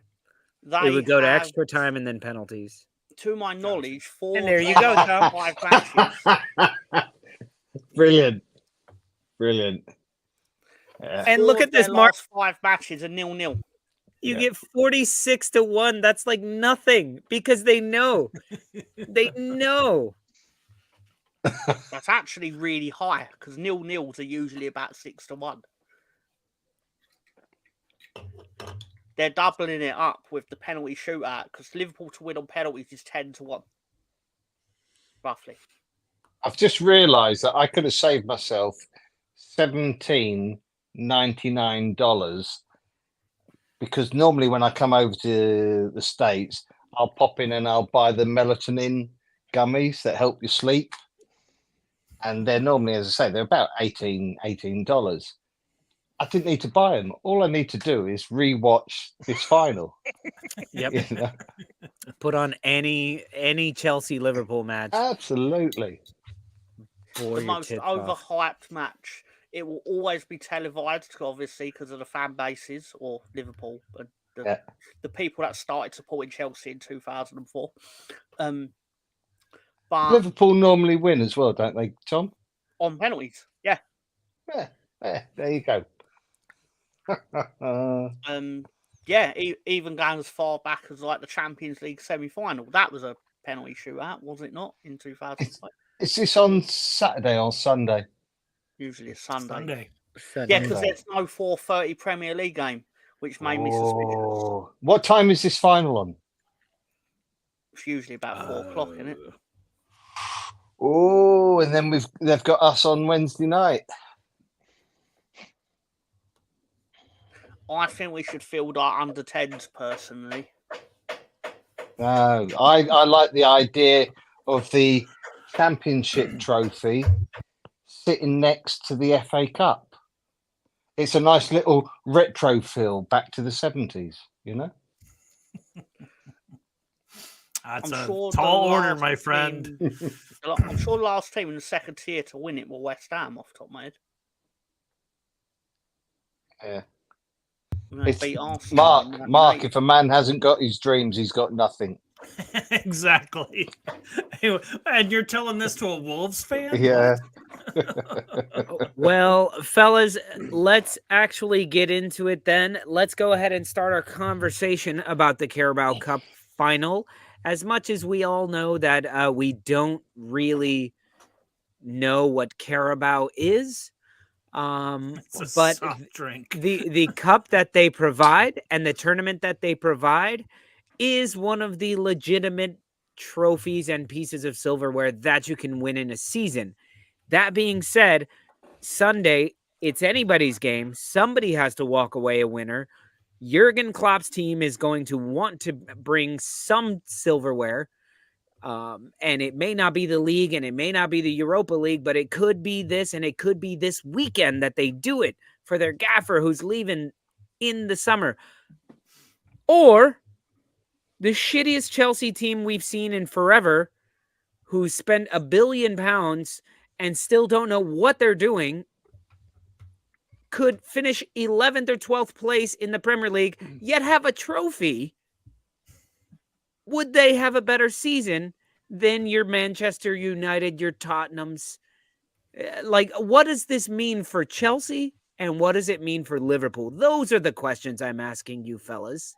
They it would go to have, extra time and then penalties. to my knowledge, 4 And there you go, Tom. 5 matches. Brilliant. Yeah. And 4 look of at this, their Mark. last 5 matches are 0-0. You Yeah. get 46-1. That's like nothing because they know. They know. That's actually really high because 0-0s are usually about 6-1. They're doubling it up with the penalty shootout because Liverpool to win on penalties is 10-1, roughly. I've just realised that I could have saved myself $17.99 because normally when I come over to the States, I'll pop in and I'll buy the melatonin gummies that help you sleep. And they're normally, as I say, they're about $18. I didn't need to buy them. All I need to do is rewatch this final. Yep. You know? Put on any Chelsea Liverpool match. Absolutely. Bore The your most tits off. overhyped match. It will always be televised, obviously, because of the fan bases or Liverpool and the people that started supporting Chelsea in 2004. But Liverpool normally win as well, don't they, Tom? on penalties, yeah. Yeah, there you go. Yeah, even going as far back as like the Champions League semi-final, that was a penalty shootout, was it not? In 2005, Is this on Saturday or Sunday? usually a Sunday. Sunday. Yeah, because there's no 4:30 Premier League game, which made me suspicious. Oh, what time is this final on? It's usually about 4 o'clock, isn't it? Oh, and then they've got us on Wednesday night. I think we should field our under 10s personally. No, I like the idea of the championship trophy sitting next to the FA Cup. It's a nice little retro feel back to the 70s, you know? That's I'm a sure the tall order, last my friend. I'm sure the last team in the second tier to win it were West Ham off the top of my head. Yeah. They It's beat Arsenal in Mark, 98. if a man hasn't got his dreams, he's got nothing. Exactly. And you're telling this to a Wolves fan? Yeah. Well, fellas, let's actually get into it then. Let's go ahead and start our conversation about the Carabao Cup final. As much as we all know that we don't really know what Carabao is, It's a but soft drink. the cup that they provide and the tournament that they provide is one of the legitimate trophies and pieces of silverware that you can win in a season. That being said, Sunday, it's anybody's game. Somebody has to walk away a winner. Jurgen Klopp's team is going to want to bring some silverware. And it may not be the league and it may not be the Europa League, but it could be this and it could be this weekend that they do it for their gaffer who's leaving in the summer. Or the shittiest Chelsea team we've seen in forever, who spent £1 billion and still don't know what they're doing, could finish 11th or 12th place in the Premier League, yet have a trophy, would they have a better season than your Manchester United, your Tottenhams? Like, what does this mean for Chelsea? And what does it mean for Liverpool? Those are the questions I'm asking you, fellas.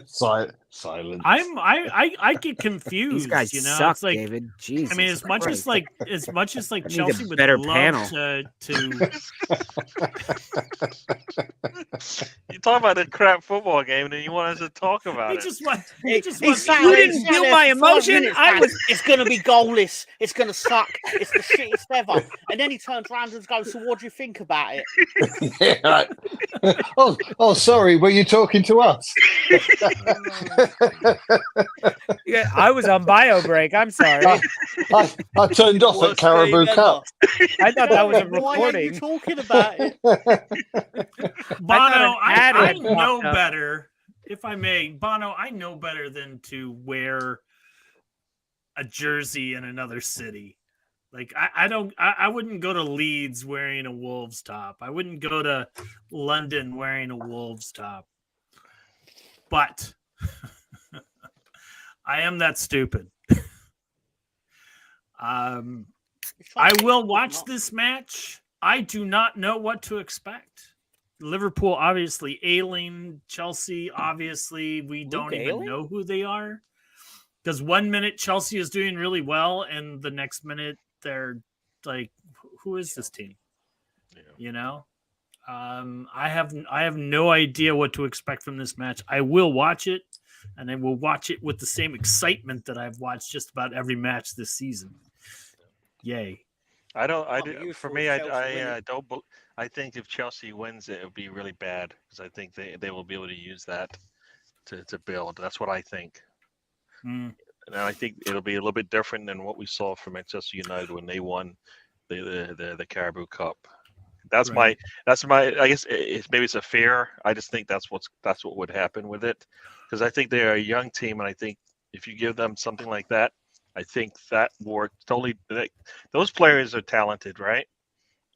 Silence. I get confused. These guys Suck, it's like, David. Jesus, I mean, as much as Chelsea would better love panel. to You talk about a crap football game, and then you want us to talk about he it. just want You didn't feel my emotion. It's going to be goalless. It's going to suck. It's the shittest ever. And then he turns around and goes, "So what do you think about it?" Yeah, right. Oh, sorry. Were you talking to us? Yeah, I was on bio break. I'm sorry. I turned off at Caribou Cup. I thought that was a Why are you recording. talking about it? Bono, I had know popped up. better. If I may, Bono, I know better than to wear a jersey in another city. Like I wouldn't go to Leeds wearing a Wolves top. I wouldn't go to London wearing a Wolves top. But I am that stupid. I will watch this match. I do not know what to expect. Liverpool obviously ailing. Chelsea obviously we don't even know who they are. Because 1 minute Chelsea is doing really well, and the next minute they're like, "Who is this team?" Yeah. You know, I have no idea what to expect from this match. I will watch it, and I will watch it with the same excitement that I've watched just about every match this season. Yay! I don't. useful For me, if Chelsea win I don't. I think if Chelsea wins it, would be really bad because I think they will be able to use that to build. That's what I think. Mm. And I think it'll be a little bit different than what we saw from Manchester United when they won the Caribou Cup. That's Right. my. I guess maybe it's a fear. I just think that's what would happen with it, because I think they're a young team, and I think if you give them something like that, I think that more totally. Those players are talented, right?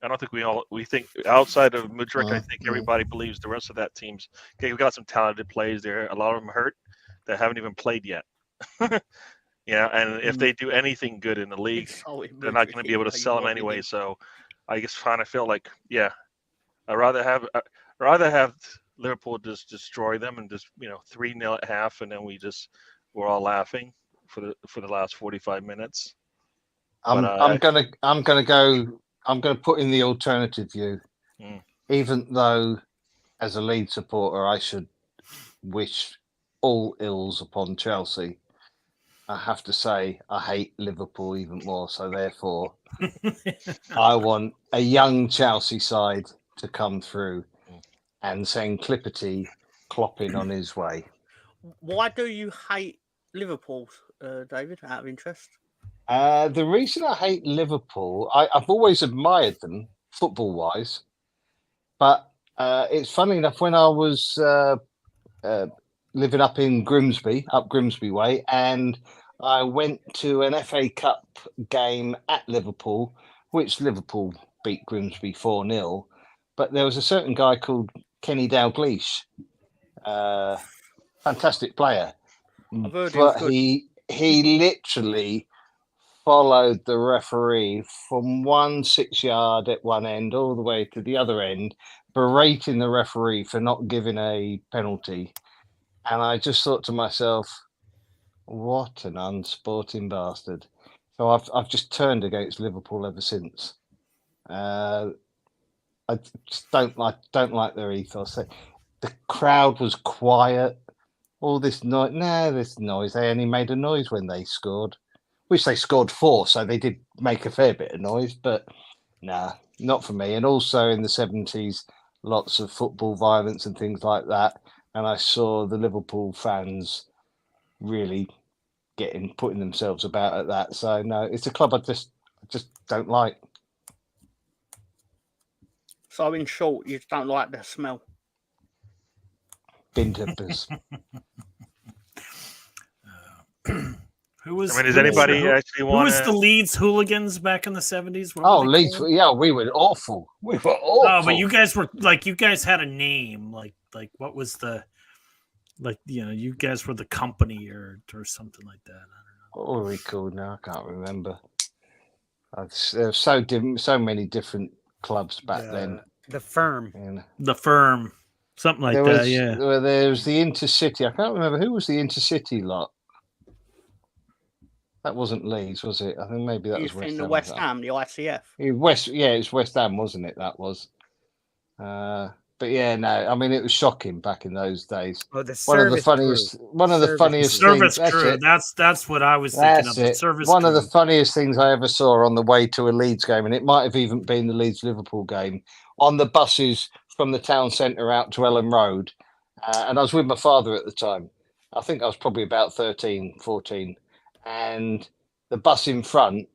I don't think we think outside of Mudryk. I think everybody believes the rest of that team's okay. We got some talented players there. A lot of them hurt that haven't even played yet. And if they do anything good in the league, they're not going to be able to sell them anyway. So I just kind of feel like, I'd rather have Liverpool just destroy them and just 3-0 at half, and then we're all laughing for the last 45 minutes. I'm gonna put in the alternative view. Even though, as a Leeds supporter, I should wish all ills upon Chelsea, I have to say I hate Liverpool even more. So therefore, I want a young Chelsea side to come through and send Clipperty clopping on his way. Why do you hate Liverpool, David, out of interest? The reason I hate Liverpool, I've always admired them football-wise, but it's funny enough, when I was living up in Grimsby, up Grimsby way, and I went to an FA Cup game at Liverpool, which Liverpool beat Grimsby 4-0, but there was a certain guy called Kenny Dalglish, fantastic player, but he literally followed the referee from 6 yard at one end all the way to the other end, berating the referee for not giving a penalty. And I just thought to myself, what an unsporting bastard. So I've just turned against Liverpool ever since. I just don't like their ethos. The crowd was quiet. All this noise. This noise. They only made a noise when they scored, which they scored 4, so they did make a fair bit of noise. But not for me. And also in the 70s, lots of football violence and things like that. And I saw the Liverpool fans really putting themselves about at that. So no, it's a club I just don't like. So in short, you don't like the smell. Bin tippers. Who was? I mean, does who was- anybody who- actually Who want was the Leeds hooligans back in the 70s? What Oh, were they Leeds. called? Yeah, we were awful. We were awful. Oh, but you guys were you guys had a name. Like what was the you guys were the company or something like that. What were we called now? I can't remember. There were so many different clubs back then. The firm. You know. The firm. Something like there that, was, yeah. There was the Intercity. I can't remember who was the Intercity lot. That wasn't Leeds, was it? I think maybe that was West Ham. The West Ham, the ICF. It was West Ham, wasn't it? That was. But yeah, no. I mean, it was shocking back in those days. Oh, the one of the service funniest. crew. One of the Service funniest crew. things. Service crew. That's what I was thinking of. The service One crew. of the funniest things I ever saw on the way to a Leeds game, and it might have even been the Leeds Liverpool game, on the buses from the town centre out to Ellen Road. And I was with my father at the time. I think I was probably about 13, 14. And the bus in front,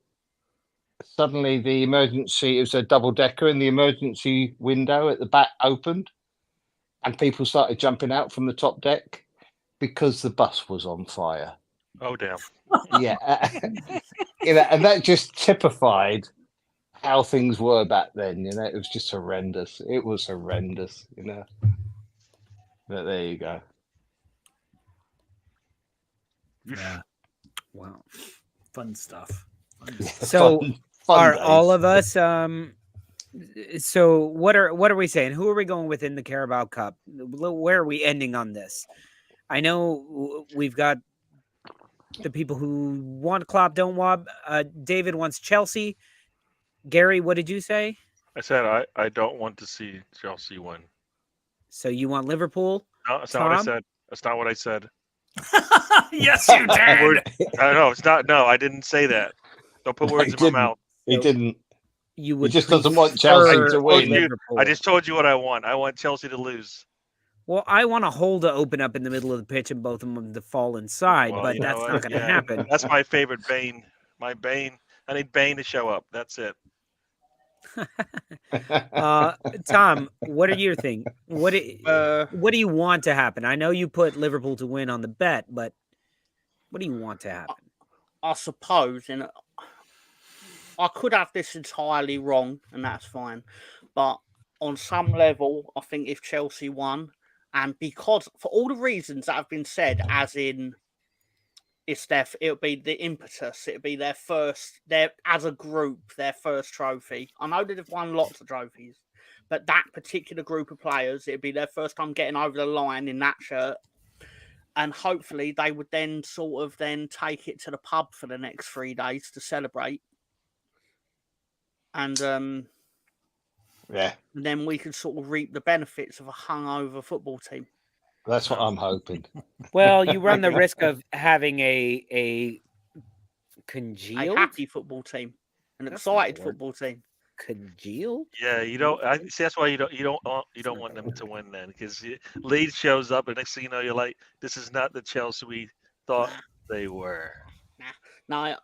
suddenly the emergency, it was a double decker, and the emergency window at the back opened. And people started jumping out from the top deck because the bus was on fire. Oh, damn. Yeah. And that just typified how things were back then. It was just horrendous. It was horrendous, But there you go. Yeah. Wow. Fun stuff. So Fun are days. all of us so what are we saying? Who are we going with in the Carabao Cup? Where are we ending on this? I know we've got the people who want Klopp, don't want. David wants Chelsea. Gary, what did you say? I said I don't want to see Chelsea win. So you want Liverpool? No, that's not what I Tom? said. That's not what I said. Yes, you did. No, it's not. No, I didn't say that. Don't put words in my mouth. He didn't. You He would just doesn't want prefer Chelsea to told win. you- Liverpool. I just told you what I want. I want Chelsea to lose. Well, I want a hole to open up in the middle of the pitch and both of them to fall inside, Well, but you know that's what? not going to Yeah. happen. That's my favorite Bane. My Bane. I need Bane to show up. That's it. Tom, what are your thing? What Uh, do you want to happen? I know you put Liverpool to win on the bet, but what do you want to happen? I suppose, and I could have this entirely wrong, and that's fine. But on some level, I think if Chelsea won, and because for all the reasons that have been said, as in it'll be the impetus, it'll be their as a group, their first trophy. I know that they've won lots of trophies, but that particular group of players, it'll be their first time getting over the line in that shirt. And hopefully they would then sort of then take it to the pub for the next 3 days to celebrate. And Yeah, then we could sort of reap the benefits of a hungover football team. that's what I'm hoping. Well, you run the risk of having a A congealed happy football team. An That's not a excited word. football team. congealed. Yeah, you don't. I see. That's why you don't want them to win then, because Leeds shows up, and next thing you know, you're like, this is not the Chelsea we thought they were. No,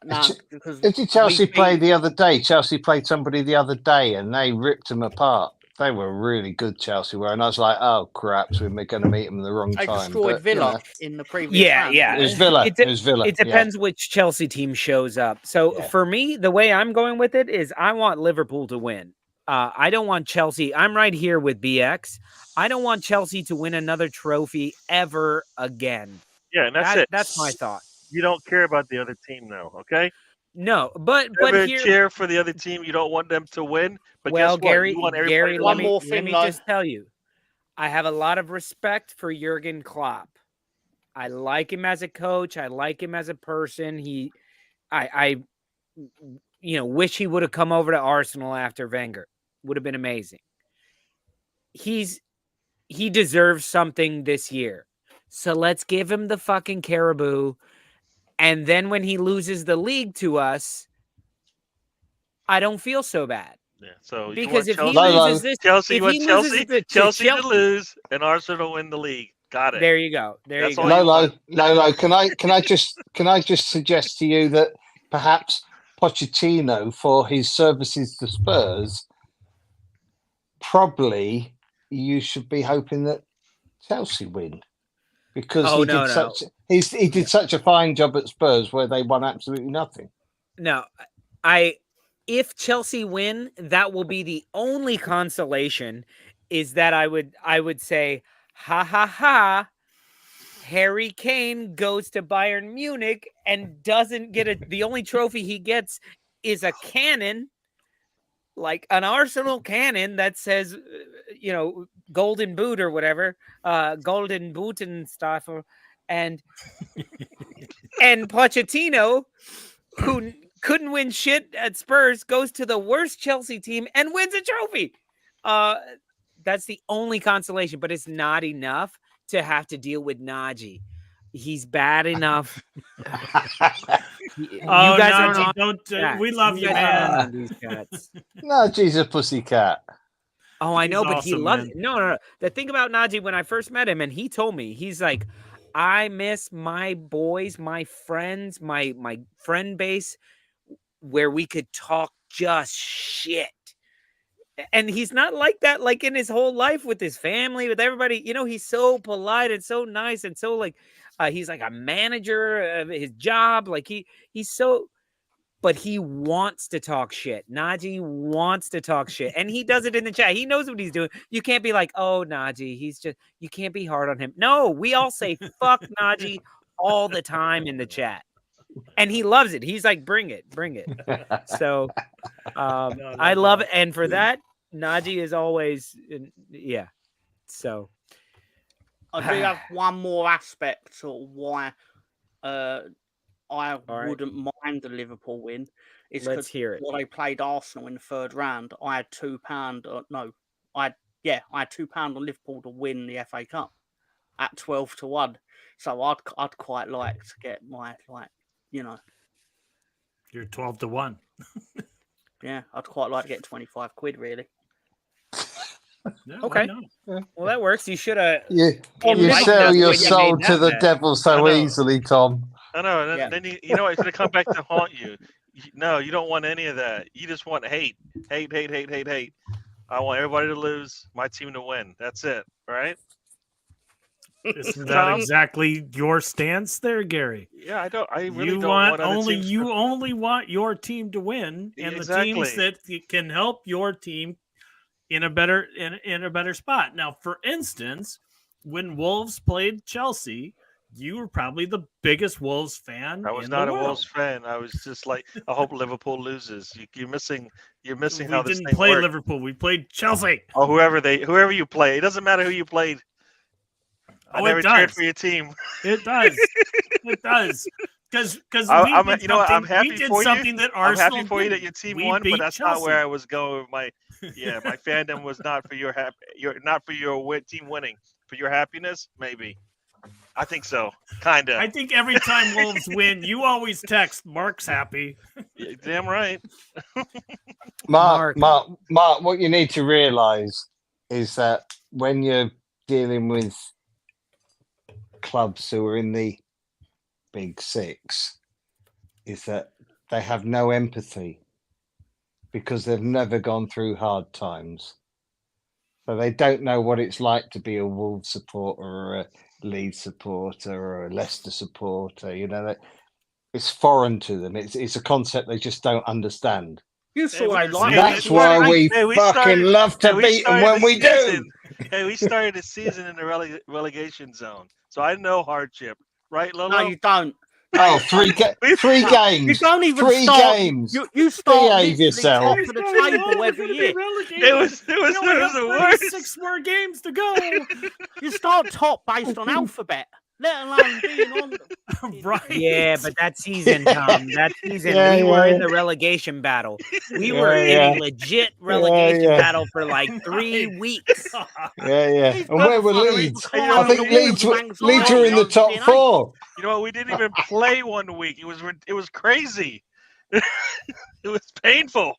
because Did Chelsea we play beat- the other day? Chelsea played somebody the other day, and they ripped them apart. They were really good, Chelsea were, and I was like, "Oh crap, so we're going to meet them at the wrong They time." destroyed But, Villa in the previous Yeah, round. yeah. It was Villa. It It, de- was Villa. It depends which Chelsea team shows up. So Yeah. for me, the way I'm going with it is I want Liverpool to win. I don't want Chelsea. I'm right here with BX. I don't want Chelsea to win another trophy ever again. Yeah, and that's it. That's my thought. You don't care about the other team now, okay? No, but Never here, cheer for the other team. You don't want them to win. But well, guess what? Gary, You want everybody Gary, to let One win. me, more let thing, me though. just tell you, I have a lot of respect for Jurgen Klopp. I like him as a coach. I like him as a person. I wish he would have come over to Arsenal after Wenger. Would have been amazing. He deserves something this year. So let's give him the fucking Caribou. And then when he loses the league to us, I don't feel so bad. Yeah. So Because you if want he Chelsea, loses this, Chelsea, if you want he loses Chelsea, Chelsea to lose, and Arsenal win the league. Got it. there you go. There That's you all go. you Lolo, Lolo, can I just suggest to you that perhaps Pochettino, for his services to Spurs, probably you should be hoping that Chelsea win because Oh, he no, did no. He did such a fine job at Spurs where they won absolutely nothing. No, if Chelsea win, that will be the only consolation. Is that I would say, ha ha ha. Harry Kane goes to Bayern Munich and doesn't get the only trophy he gets is a cannon, like an Arsenal cannon that says, golden boot or whatever, golden boot and stuff. And Pochettino, who couldn't win shit at Spurs, goes to the worst Chelsea team and wins a trophy. That's the only consolation, but it's not enough to have to deal with Najee. He's bad enough. You guys don't. We love you, man. These cats. Najee's a pussycat. Oh, I know, but he awesome, loves man. it. No. The thing about Najee, when I first met him, and he told me, he's like, I miss my boys, my friends, my friend base, where we could talk just shit. And he's not like that, like in his whole life with his family, with everybody. He's so polite and so nice and so like, he's like a manager of his job. Like he's so, but he wants to talk shit. Najee wants to talk shit, and he does it in the chat. He knows what he's doing. You can't be like, oh, Najee, you can't be hard on him. No, we all say fuck Najee all the time in the chat. And he loves it. He's like, bring it. So I love it. And for that, Najee is always, yeah. So I do have one more aspect of why I wouldn't mind the Liverpool win. It's Let's hear it. when they played Arsenal in the third round, I had £2. I had £2 on Liverpool to win the FA Cup at 12-1. So I'd quite like to get my You're 12-1. Yeah, I'd quite like to get 25 quid really. Yeah, Okay. Well, that works. You should have. You Like sell that your when you soul made to that the bet. devil so easily, Tom. I know. And Yeah. then you know it's gonna come back to haunt you. No, you don't want any of that. You just want hate. I want everybody to lose, my team to win. That's it, right? Isn't that exactly your stance there, Gary? Yeah, I don't. I really You don't want other only teams you to- only want your team to win, and the teams that can help your team in a better spot. Now, for instance, when Wolves played Chelsea, you were probably the biggest Wolves fan. I was in not the a world. Wolves fan. I was just like, I hope Liverpool loses. You're missing We how this didn't thing play works. Liverpool. We played Chelsea. Or whoever you play. It doesn't matter who you played. I Oh, never it cheered does. for your team. It does. It does. Because I'm we happy did for you. something that I'm Arsenal happy for you that didn't. your team We won, beat but that's Chelsea. not where I was going with my fandom was not for your team winning. For your happiness, maybe. I think so. Kinda. I think every time Wolves win, you always text, Mark's happy. Yeah, damn right. Mark, what you need to realise is that when you're dealing with clubs who are in the big six, is that they have no empathy because they've never gone through hard times. So they don't know what it's like to be a Wolves supporter or a Leeds supporter or a Leicester supporter. It's foreign to them. It's a concept they just don't understand. You saw I like That's why we fucking love to beat them when we do. Hey, we started the season in the relegation zone, so I know hardship, right, Lolo? No, you don't. Oh, three games. You don't even Three start. games. You start Behave literally yourself. top of the table every year. It was the worst. 6 more games to go. You start top based on alphabet, let alone being on. Right. Yeah, but that season, Tom, we were in the relegation battle. We were in a legit relegation battle for like 3 weeks. Yeah. And where were Leeds? I think Leeds were in the top Anxiety. 4. You know what? We didn't even play 1 week. It was crazy. It was painful.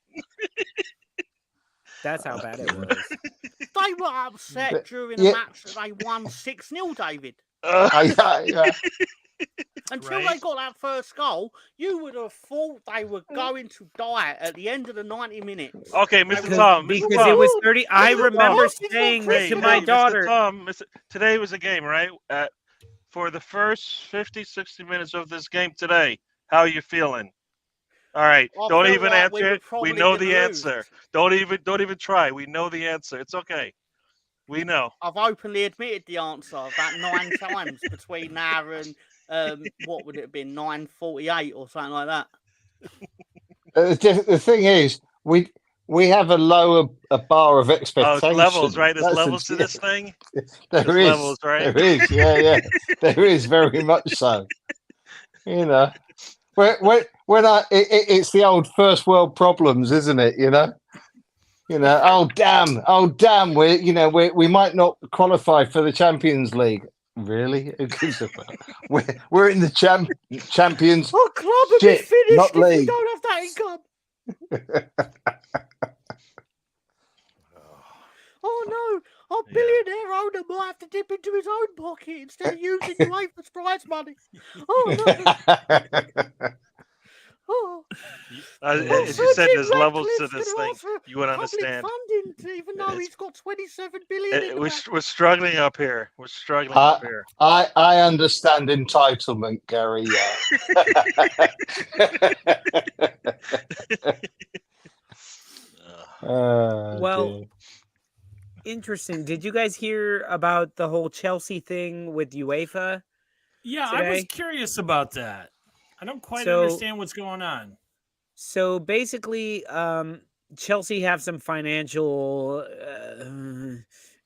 That's how bad it was. They were upset But- during yeah. a match that they won 6-0, David. Yeah. Until they got that first goal, you would have thought they were going to die at the end of the 90 minutes. Okay, Mr. Tom. Because Mr. Tom. it was 30. I remember saying Hey, to my Mr. daughter. Tom, today was a game, right? for the first 50, 60 minutes of this game today. How are you feeling? All right. I Don't felt even like we answer were it. We probably know gonna the lose. answer. Don't even try. We know the answer. It's okay. We know. I've openly admitted the answer about 9 times between now and what would it have been, 9:48 or something like that. The thing is, we have a lower bar of Oh, expectation. it's levels, right? There's That's levels to this thing. There There's is levels, right? There is, yeah, there is very much so. You know, it's the old first world problems, isn't it? You know, oh damn, we might not qualify for the Champions League. Really? Who gives a fuck? We're in the champions. Our club would be Shit, finished not if we league. don't have that income. Oh no, our billionaire owner might have to dip into his own pocket instead of using UEFA's prize money. Oh no. Oh. As you said, there's levels to this thing. You wouldn't understand. Funding, even though he's got 27 billion in the bank. We're struggling up here. We're struggling up here. I understand entitlement, Gary. Well, interesting. Did you guys hear about the whole Chelsea thing with UEFA? Yeah, today? I was curious about that. I don't quite understand what's going on. So basically, Chelsea have some financial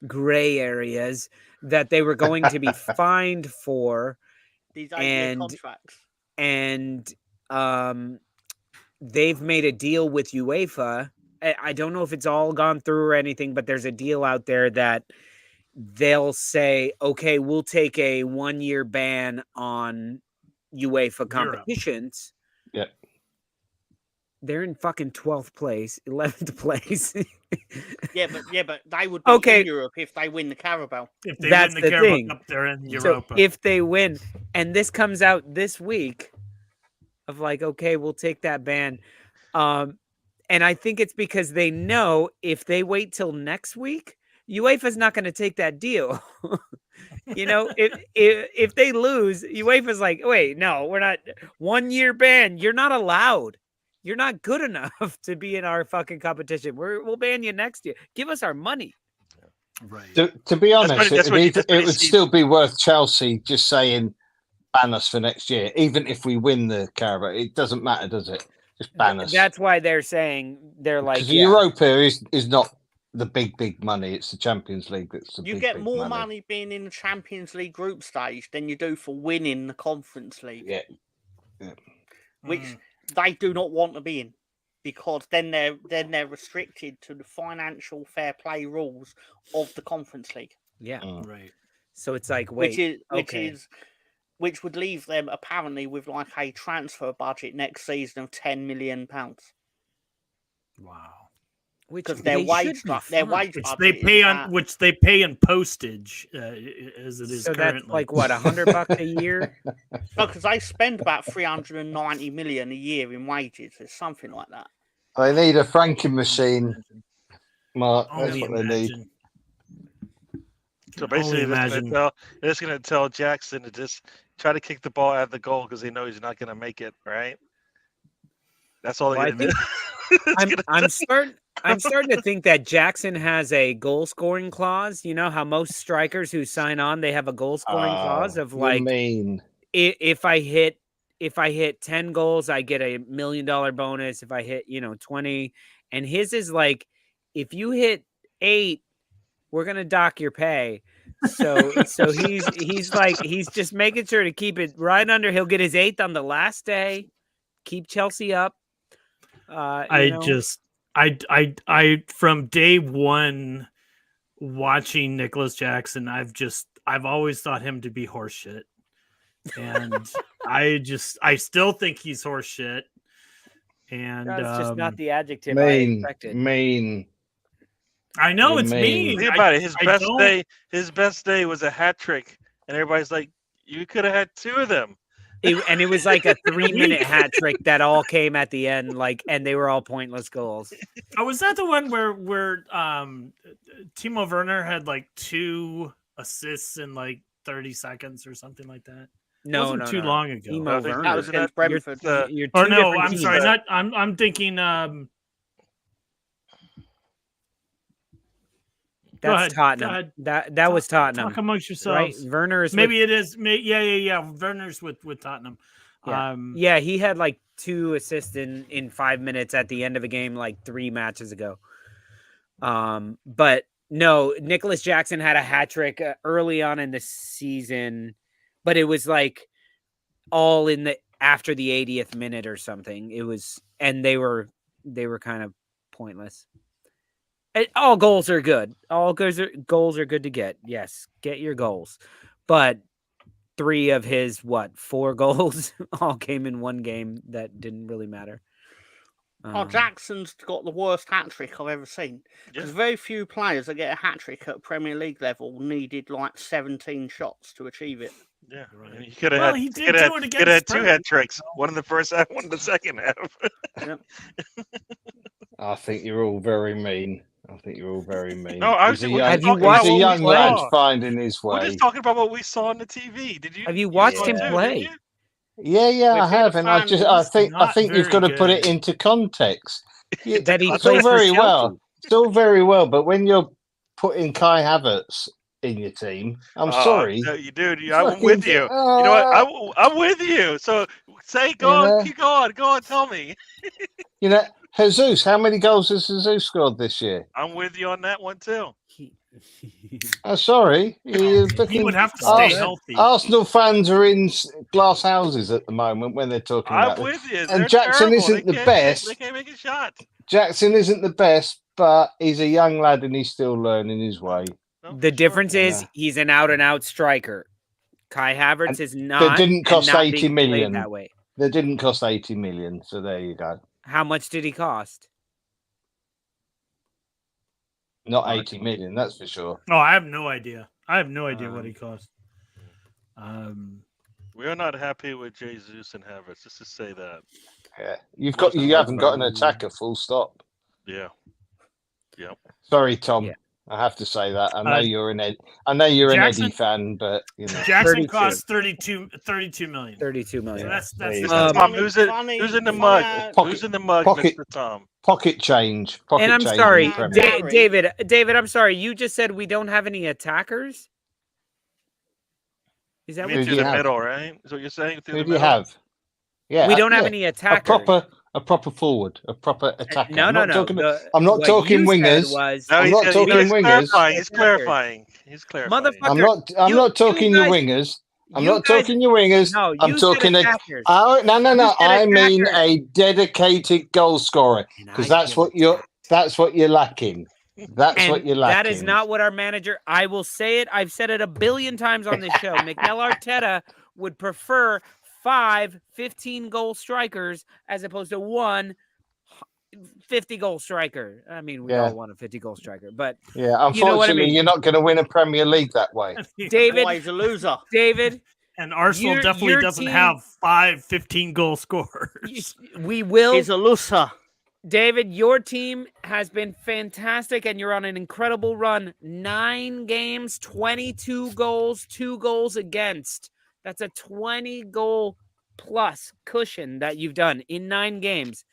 gray areas that they were going to be fined for. These 8-year contracts. And they've made a deal with UEFA. I don't know if it's all gone through or anything, but there's a deal out there that they'll say, okay, we'll take a 1-year ban on UEFA competitions. Yeah. They're in fucking 12th place, 11th place. yeah, but they would be in Europe if they win the Carabao. If they win the Carabao Cup, they're in Europa. So if they win, and this comes out this week of like, okay, we'll take that ban. And I think it's because they know if they wait till next week, UEFA's not going to take that deal. If they lose, UEFA's like, wait, no, we're not. 1-year ban. You're not allowed. You're not good enough to be in our fucking competition. We'll ban you next year. Give us our money. Right. To be honest, it would still be worth Chelsea just saying ban us for next year, even if we win the Carabao. It doesn't matter, does it? Just ban us. That's why they're saying because Europa is not the big money. It's the Champions League that's the you get more money being in the Champions League group stage than you do for winning the Conference League. Yeah. Which they do not want to be in, because then they're restricted to the financial fair play rules of the Conference League. Yeah. Right. So it's like, wait, which would leave them apparently with like a transfer budget next season of £10 million. Wow. Because their wage which they pay in postage as it is so currently. That's like what, $100 a year? No, because they spend about 390 million a year in wages. It's something like that. They need a franking machine, Mark. That's what they need. So basically, they're just going to tell Jackson to just try to kick the ball out of the goal because they know he's not going to make it, right? That's all they're going to do. I'm starting to think that Jackson has a goal scoring clause. You know how most strikers who sign on, they have a goal scoring clause of like, if I hit 10 goals, I get $1 million bonus. If I hit 20, and his is like, if you hit 8, we're gonna dock your pay. So he's just making sure to keep it right under. He'll get his 8th on the last day, keep Chelsea up. I from day one watching Nicholas Jackson, I've always thought him to be horseshit, and I still think he's horseshit. And that's just not the adjective I expected. Mean. I know it's mean. Think about it. His best day was a hat trick, and everybody's like, "You could have had 2 of them." And it was like a 3-minute hat trick that all came at the end, and they were all pointless goals. Oh, was that the one where Timo Werner had like 2 assists in like 30 seconds or something like that. No, wasn't no, too no. long ago. Timo That Werner. was against Brentford. You're Or two no, different I'm teams. sorry. Not. I'm thinking. That's Tottenham. That was Tottenham. Talk amongst Right? yourselves. Werner is Maybe it is. Yeah. Werner's with Tottenham. Yeah, he had like 2 assists in 5 minutes at the end of the game, like 3 matches ago. But no, Nicholas Jackson had a hat trick early on in the season, but it was like all in the after the 80th minute or something. It was, and they were kind of pointless. All goals are good. All goals are good to get. Yes, get your goals, but 3 of his 4 goals all came in one game that didn't really matter. Jackson's got the worst hat trick I've ever seen. Because very few players that get a hat trick at Premier League level needed like 17 shots to achieve it. Yeah, right. He could have had 2 hat tricks. One in the first half, one in the second half. Yep. I think you're all very mean. No, he's a young play? lad finding his way. We're just talking about what we saw on the TV. Did you? Have you watched him too, play? Yeah, I have, and I think you've got to put it into context. That he it's plays all very for well, still very well, but when you're putting Kai Havertz in your team, I'm sorry, no, I'm with you. You know what? I'm with you. So go on, keep going. Go on, tell me. Jesus, how many goals has Jesus scored this year? I'm with you on that one too. I'm sorry. He would have to stay healthy. Arsenal fans are in glass houses at the moment when they're talking about I'm with you. And Jackson isn't the best. They can't make a shot. Jackson isn't the best, but he's a young lad and he's still learning his way. The difference is he's an out-and-out striker. Kai Havertz is not. They didn't cost 80 million. That way. They didn't cost 80 million, so there you go. How much did he cost? Not 80 million, that's for sure. Oh, I have no idea. What he cost. We are not happy with Jesus and Havertz. Just to say that. Yeah, you haven't got an attacker. Full stop. Yeah. Yep. Sorry, Tom. Yeah. I have to say that. I know you're an Eddie fan, but Jackson cost 32 million. 32 million. So that's Tom, who's in the mug? Who's in the mug, Mr. Tom? Pocket change. And I'm sorry, David. I'm sorry. You just said we don't have any attackers. Is that through the middle, right? Is what you're saying? Who do you have? Yeah, we don't have any attackers. A proper forward, a proper attacker. No. I'm not talking wingers. I'm not talking wingers. He's clarifying. Motherfucker, I'm not talking your wingers. I'm not talking your wingers. No, I'm talking no. I mean a dedicated goal scorer, because that's what you're lacking. That's what you're lacking. That is not what our manager. I will say it. I've said it a billion times on this show. Mikel Arteta would prefer 5 15-goal strikers as opposed to 1 50-goal striker. I mean, we all want a 50-goal striker, but unfortunately, you're not going to win a Premier League that way. David, He's a loser. David, and Arsenal definitely doesn't have 5 15-goal scorers. We will. He's a loser. David, your team has been fantastic, and you're on an incredible run. 9 games, 22 goals, 2 goals against. That's a 20-goal plus cushion that you've done in 9 games.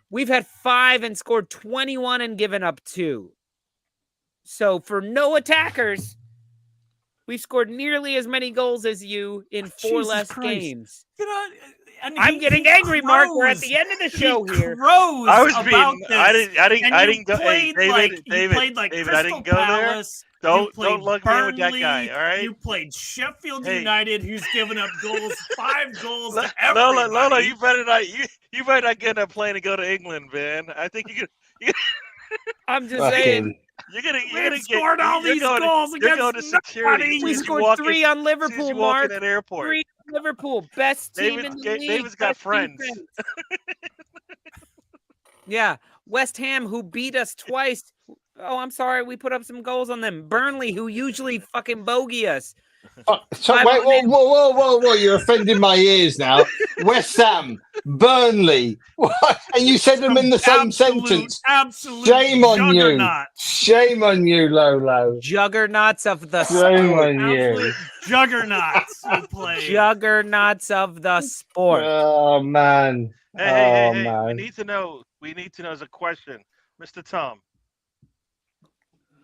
We've had 5 and scored 21 and given up 2. So for no attackers, we've scored nearly as many goals as you in 4 less games. I'm getting angry, Mark. We're at the end of the show here. I didn't go. David, I didn't go there. Don't look in with that guy. All right. You played Sheffield United, who's given up goals, 5 goals to everybody. Lola, you better not get in a plane and go to England, man. I think you could. I'm just saying. You're gonna scored all these goals against nobody. We scored 3 on Liverpool, Mark. At airport. 3 on Liverpool, best team in the league. David's got friends. Yeah, West Ham, who beat us twice. Oh, I'm sorry, we put up some goals on them. Burnley, who usually fucking bogey us. So, wait, whoa! You're offending my ears now. West Ham, Burnley, what? And you said them in the same sentence. Absolute Shame on you! juggernaut. Shame on you, Lolo. Juggernauts of the Shame sport. on you. Absolute juggernauts you play. Juggernauts of the sport. Oh man. Hey! We man. need to know. We need to know as a question, Mr. Tom.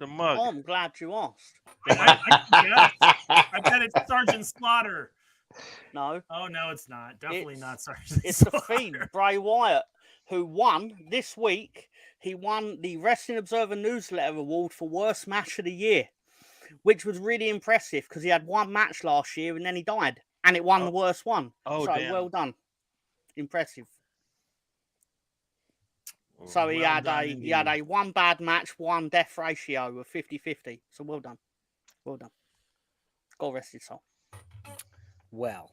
The mug. Oh, I'm glad you asked. I bet it's Sergeant Slaughter. No, Oh no, it's not. Definitely not Sergeant it's the Slaughter. Fiend, Bray Wyatt, who won this week. He won the Wrestling Observer Newsletter Award for Worst Match of the Year, which was really impressive because he had one match last year and then he died, and it won the worst one. Oh, so damn. well done, impressive. So he had a one bad match, one death ratio of 50-50. So well done. God rest his soul. Well,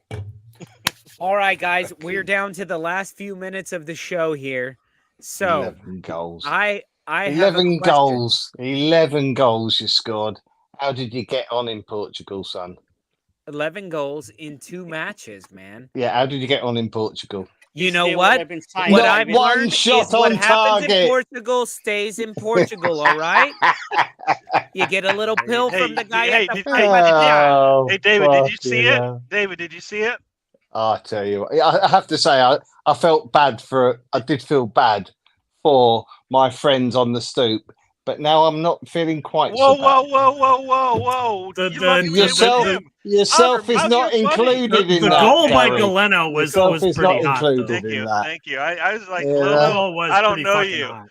all right, guys, we're down to the last few minutes of the show here. So 11 goals. I have 11 goals. 11 goals you scored. How did you get on in Portugal, son? 11 goals in 2 matches, man. Yeah, how did you get on in Portugal? You know Still what? they've been saying, What David. I've One learned shot is what on happens in target. Portugal stays in Portugal, all right? You get a little pill from the guy at the front. Oh, Hey, David, did you see fucking it? hell. David, did you see it? I tell you what, I have to say, I felt bad I did feel bad for my friends on the stoop, but now I'm not feeling quite so bad. Whoa. You lucky we Yourself, went with him. yourself is How's not your buddy? included in The that. goal by Gary. Galeno was Yourself is pretty not hot, though. included in that. Thank you. I was like, Yeah. The Lolo, goal was I don't pretty know fucking you. hot.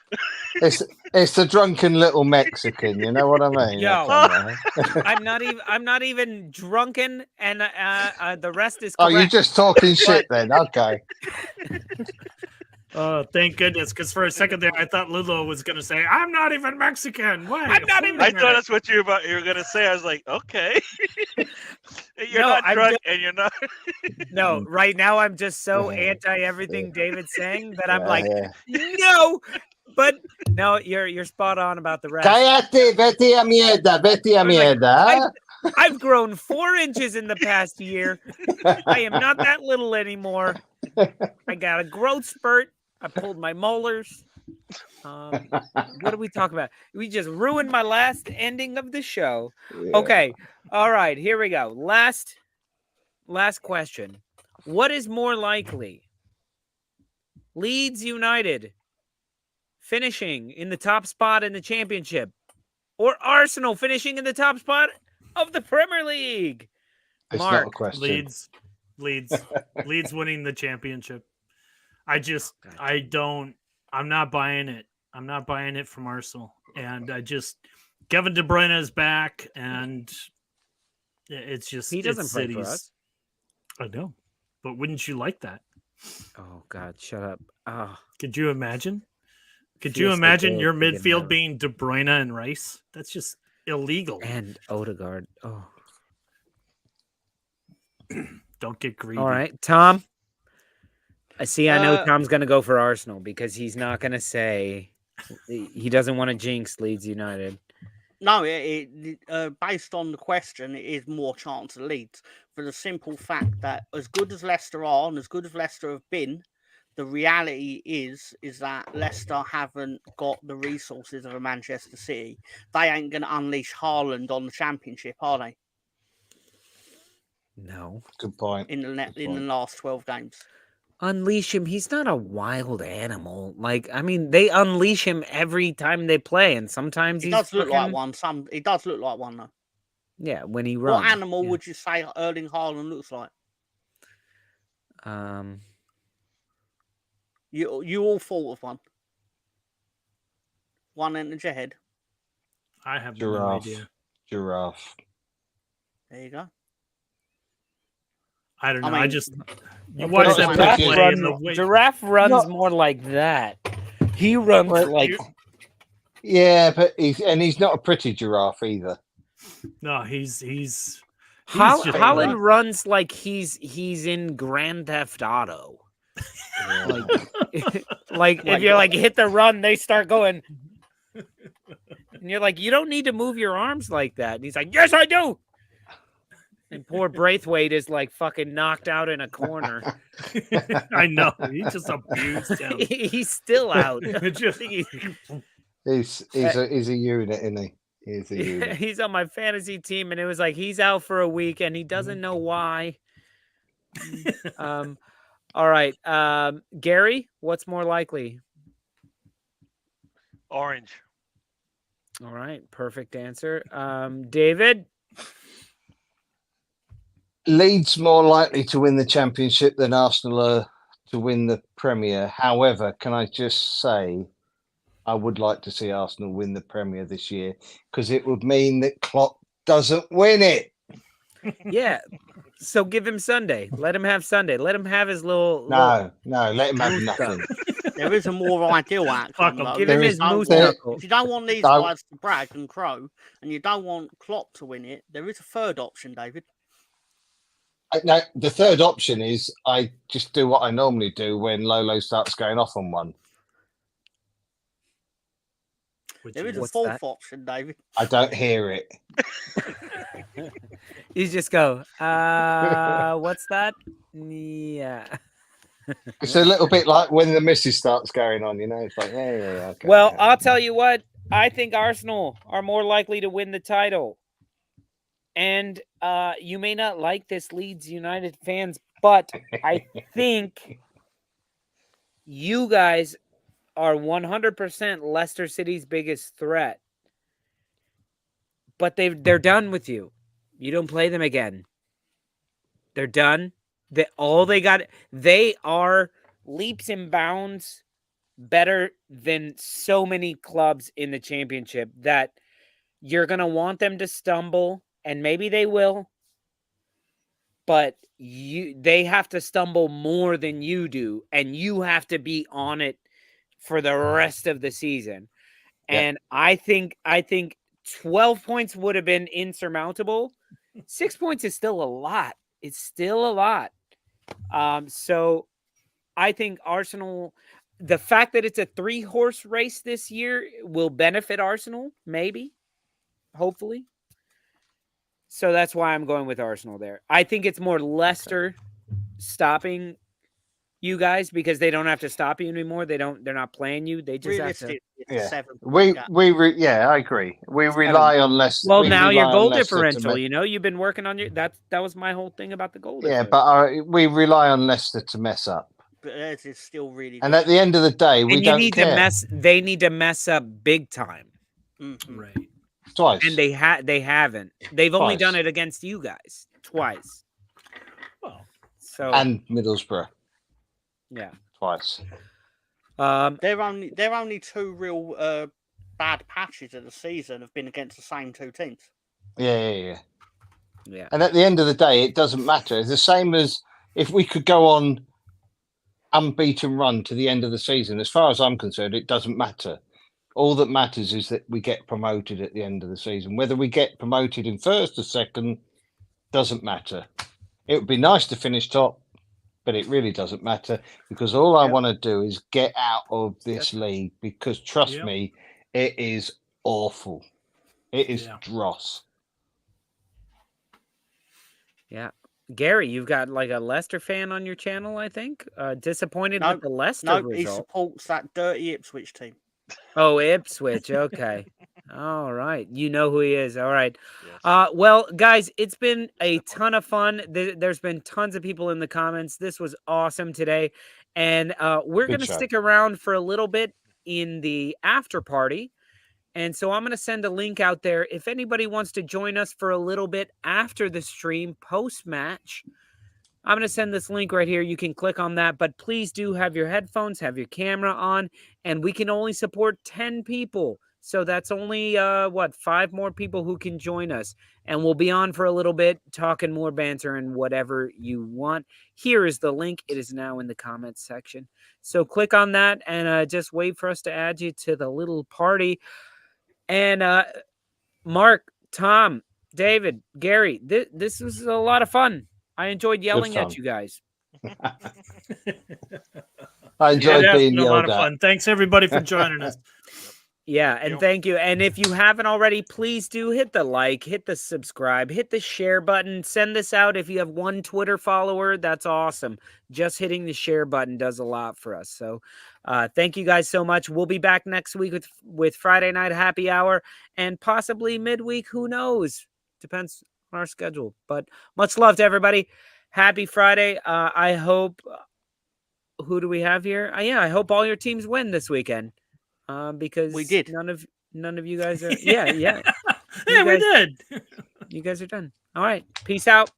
It's the drunken little Mexican, you know what I mean? Yo. That's all right. I'm not even drunken, and the rest is Oh, correct. you're just talking shit then. Okay. Oh, thank goodness! Because for a second there, I thought Lulu was going to say, "I'm not even Mexican." Wait, I'm not even- I thought that's what you were gonna say. I was like, okay. You're No, not I'm drunk, just- and you're not. No, right now I'm just so anti everything David's saying that I'm like, Yeah. no. But no, you're spot on about the rest. Cállate, vete a mierda, vete a I was like, mierda. I've grown 4 inches in the past year. I am not that little anymore. I got a growth spurt. I pulled my molars. What do we talk about? We just ruined my last ending of the show. Yeah. Okay. All right. Here we go. Last question. What is more likely? Leeds United finishing in the top spot in the championship, or Arsenal finishing in the top spot of the Premier League? It's Mark. not a question. Leeds winning the championship. I'm not buying it. I'm not buying it from Arsenal. And Kevin De Bruyne is back, and it's just He doesn't it's play for cities. us. I know, but wouldn't you like that? Oh God, shut up. Oh, Could you imagine? Could you Fiesta imagine Gale your again, midfield never. being De Bruyne and Rice? That's just illegal. and Odegaard. Oh. Don't get greedy. All right, Tom. I know Uh, Tom's going to go for Arsenal because he's not going to say he doesn't want to jinx Leeds United. No, based on the question, it is more chance of Leeds for the simple fact that as good as Leicester are and as good as Leicester have been, the reality is that Leicester haven't got the resources of a Manchester City. They ain't going to unleash Haaland on the Championship, are they? No. Good point. In the last 12 games. Unleash him. He's not a wild animal. Like, I mean, they unleash him every time they play, and sometimes He he's does look like freaking- one. He does look like one, though. Yeah, when he runs. What animal yeah. would you say Erling Haaland looks like? You all thought of one. One entered your head. I have no Giraffe. idea. Giraffe. There you go. I don't know. I mean, You watch not them as play bad. in the way. Giraffe runs more like that. He runs Well, like Yeah, but he's not a pretty giraffe either. No, he's just Holland runs like he's in Grand Theft Auto. Like if you're like hit the run, they start going, and you're like, you don't need to move your arms like that. And he's like, yes, I do. And poor Braithwaite is like fucking knocked out in a corner. I know. He just abused him. He's still out. Just- He's a unit, isn't he? He's a unit. He's on my fantasy team, and it was like he's out for a week, and he doesn't know why. All right, Gary, what's more likely? Orange. All right, perfect answer. David? Leeds more likely to win the championship than Arsenal are to win the Premier. However, can I just say, I would like to see Arsenal win the Premier this year because it would mean that Klopp doesn't win it. Yeah. So give him Sunday. Let him have Sunday. Let him have his little. No, let him have nothing. There is a more ideal outcome. though. Give him his Don't moose want- knuckle. If you don't want these No. guys to brag and crow, and you don't want Klopp to win it, there is a third option, David. No, the third option is I just do what I normally do when Lolo starts going off on one. There is a What's fourth that? option, David. I don't hear it. You just go, what's that? Yeah. It's a little bit like when the missus starts going on, you know. It's like, yeah, okay. Well, yeah. I'll tell you what. I think Arsenal are more likely to win the title. And you may not like this, Leeds United fans, but I think you guys are 100% Leicester City's biggest threat. But they're done with you. You don't play them again. They're done. They are leaps and bounds better than so many clubs in the championship that you're going to want them to stumble, and maybe they will, but they have to stumble more than you do, and you have to be on it for the rest of the season. Yeah. And I think 12 points would have been insurmountable. 6 points is still a lot. It's still a lot. So I think Arsenal, the fact that it's a 3-horse race this year will benefit Arsenal, maybe, hopefully. So that's why I'm going with Arsenal there. I think it's more Leicester stopping you guys because they don't have to stop you anymore. They're not playing you. They just have to. Realistic, it's Yeah. a 7. I agree. We rely on Leicester. Well, we now your rely on goal Leicester to differential, make- you know, you've been working on that was my whole thing about the goal Yeah, differential. but we rely on Leicester to mess up. But theirs is still really And good. at the end of the day, we and you don't need care. they need to mess up big time. Mhm. Right. Twice. And they haven't. They've only Twice. done it against you guys twice. Well, So And Middlesbrough yeah. twice. They're only two real bad patches of the season have been against the same two teams. Yeah. Yeah. And at the end of the day, it doesn't matter. It's the same as if we could go on unbeaten run to the end of the season. As far as I'm concerned, it doesn't matter. All that matters is that we get promoted at the end of the season. Whether we get promoted in first or second doesn't matter. It would be nice to finish top, but it really doesn'nt matter because all I want to do is get out of this league because trust Yep. me, it is awful. It is Yeah. dross. Yeah. Gary, you've got like a Leicester fan on your channel, I think. Disappointed with the Leicester No, he result. supports that dirty Ipswich team. Oh, Ipswich. Okay. All right. You know who he is. All right. Well, guys, it's been a ton of fun. There's been tons of people in the comments. This was awesome today. And we're Good going to show. stick around for a little bit in the after party. And so I'm going to send a link out there. If anybody wants to join us for a little bit after the stream, post-match, I'm going to send this link right here. You can click on that, but please do have your headphones, have your camera on, and we can only support 10 people. So that's only, 5 more people who can join us. And we'll be on for a little bit, talking more banter and whatever you want. Here is the link. It is now in the comments section. So click on that and just wait for us to add you to the little party. And Mark, Tom, David, Gary, this was a lot of fun. I enjoyed yelling fun. at you guys. I enjoyed Yeah, being it's been a lot yelled of at. fun. Thanks everybody for joining us. Yeah, and Yep. thank you. And if you haven't already, please do hit the like, hit the subscribe, hit the share button. Send this out. If you have one Twitter follower, that's awesome. Just hitting the share button does a lot for us. So thank you guys so much. We'll be back next week with Friday Night Happy Hour and possibly midweek. Who knows? Depends on our schedule. But much love to everybody. Happy Friday. I hope, who do we have here? Yeah, I hope all your teams win this weekend. Because We did. none of you guys are. Yeah. Yeah, we did. You guys are done. All right. Peace out.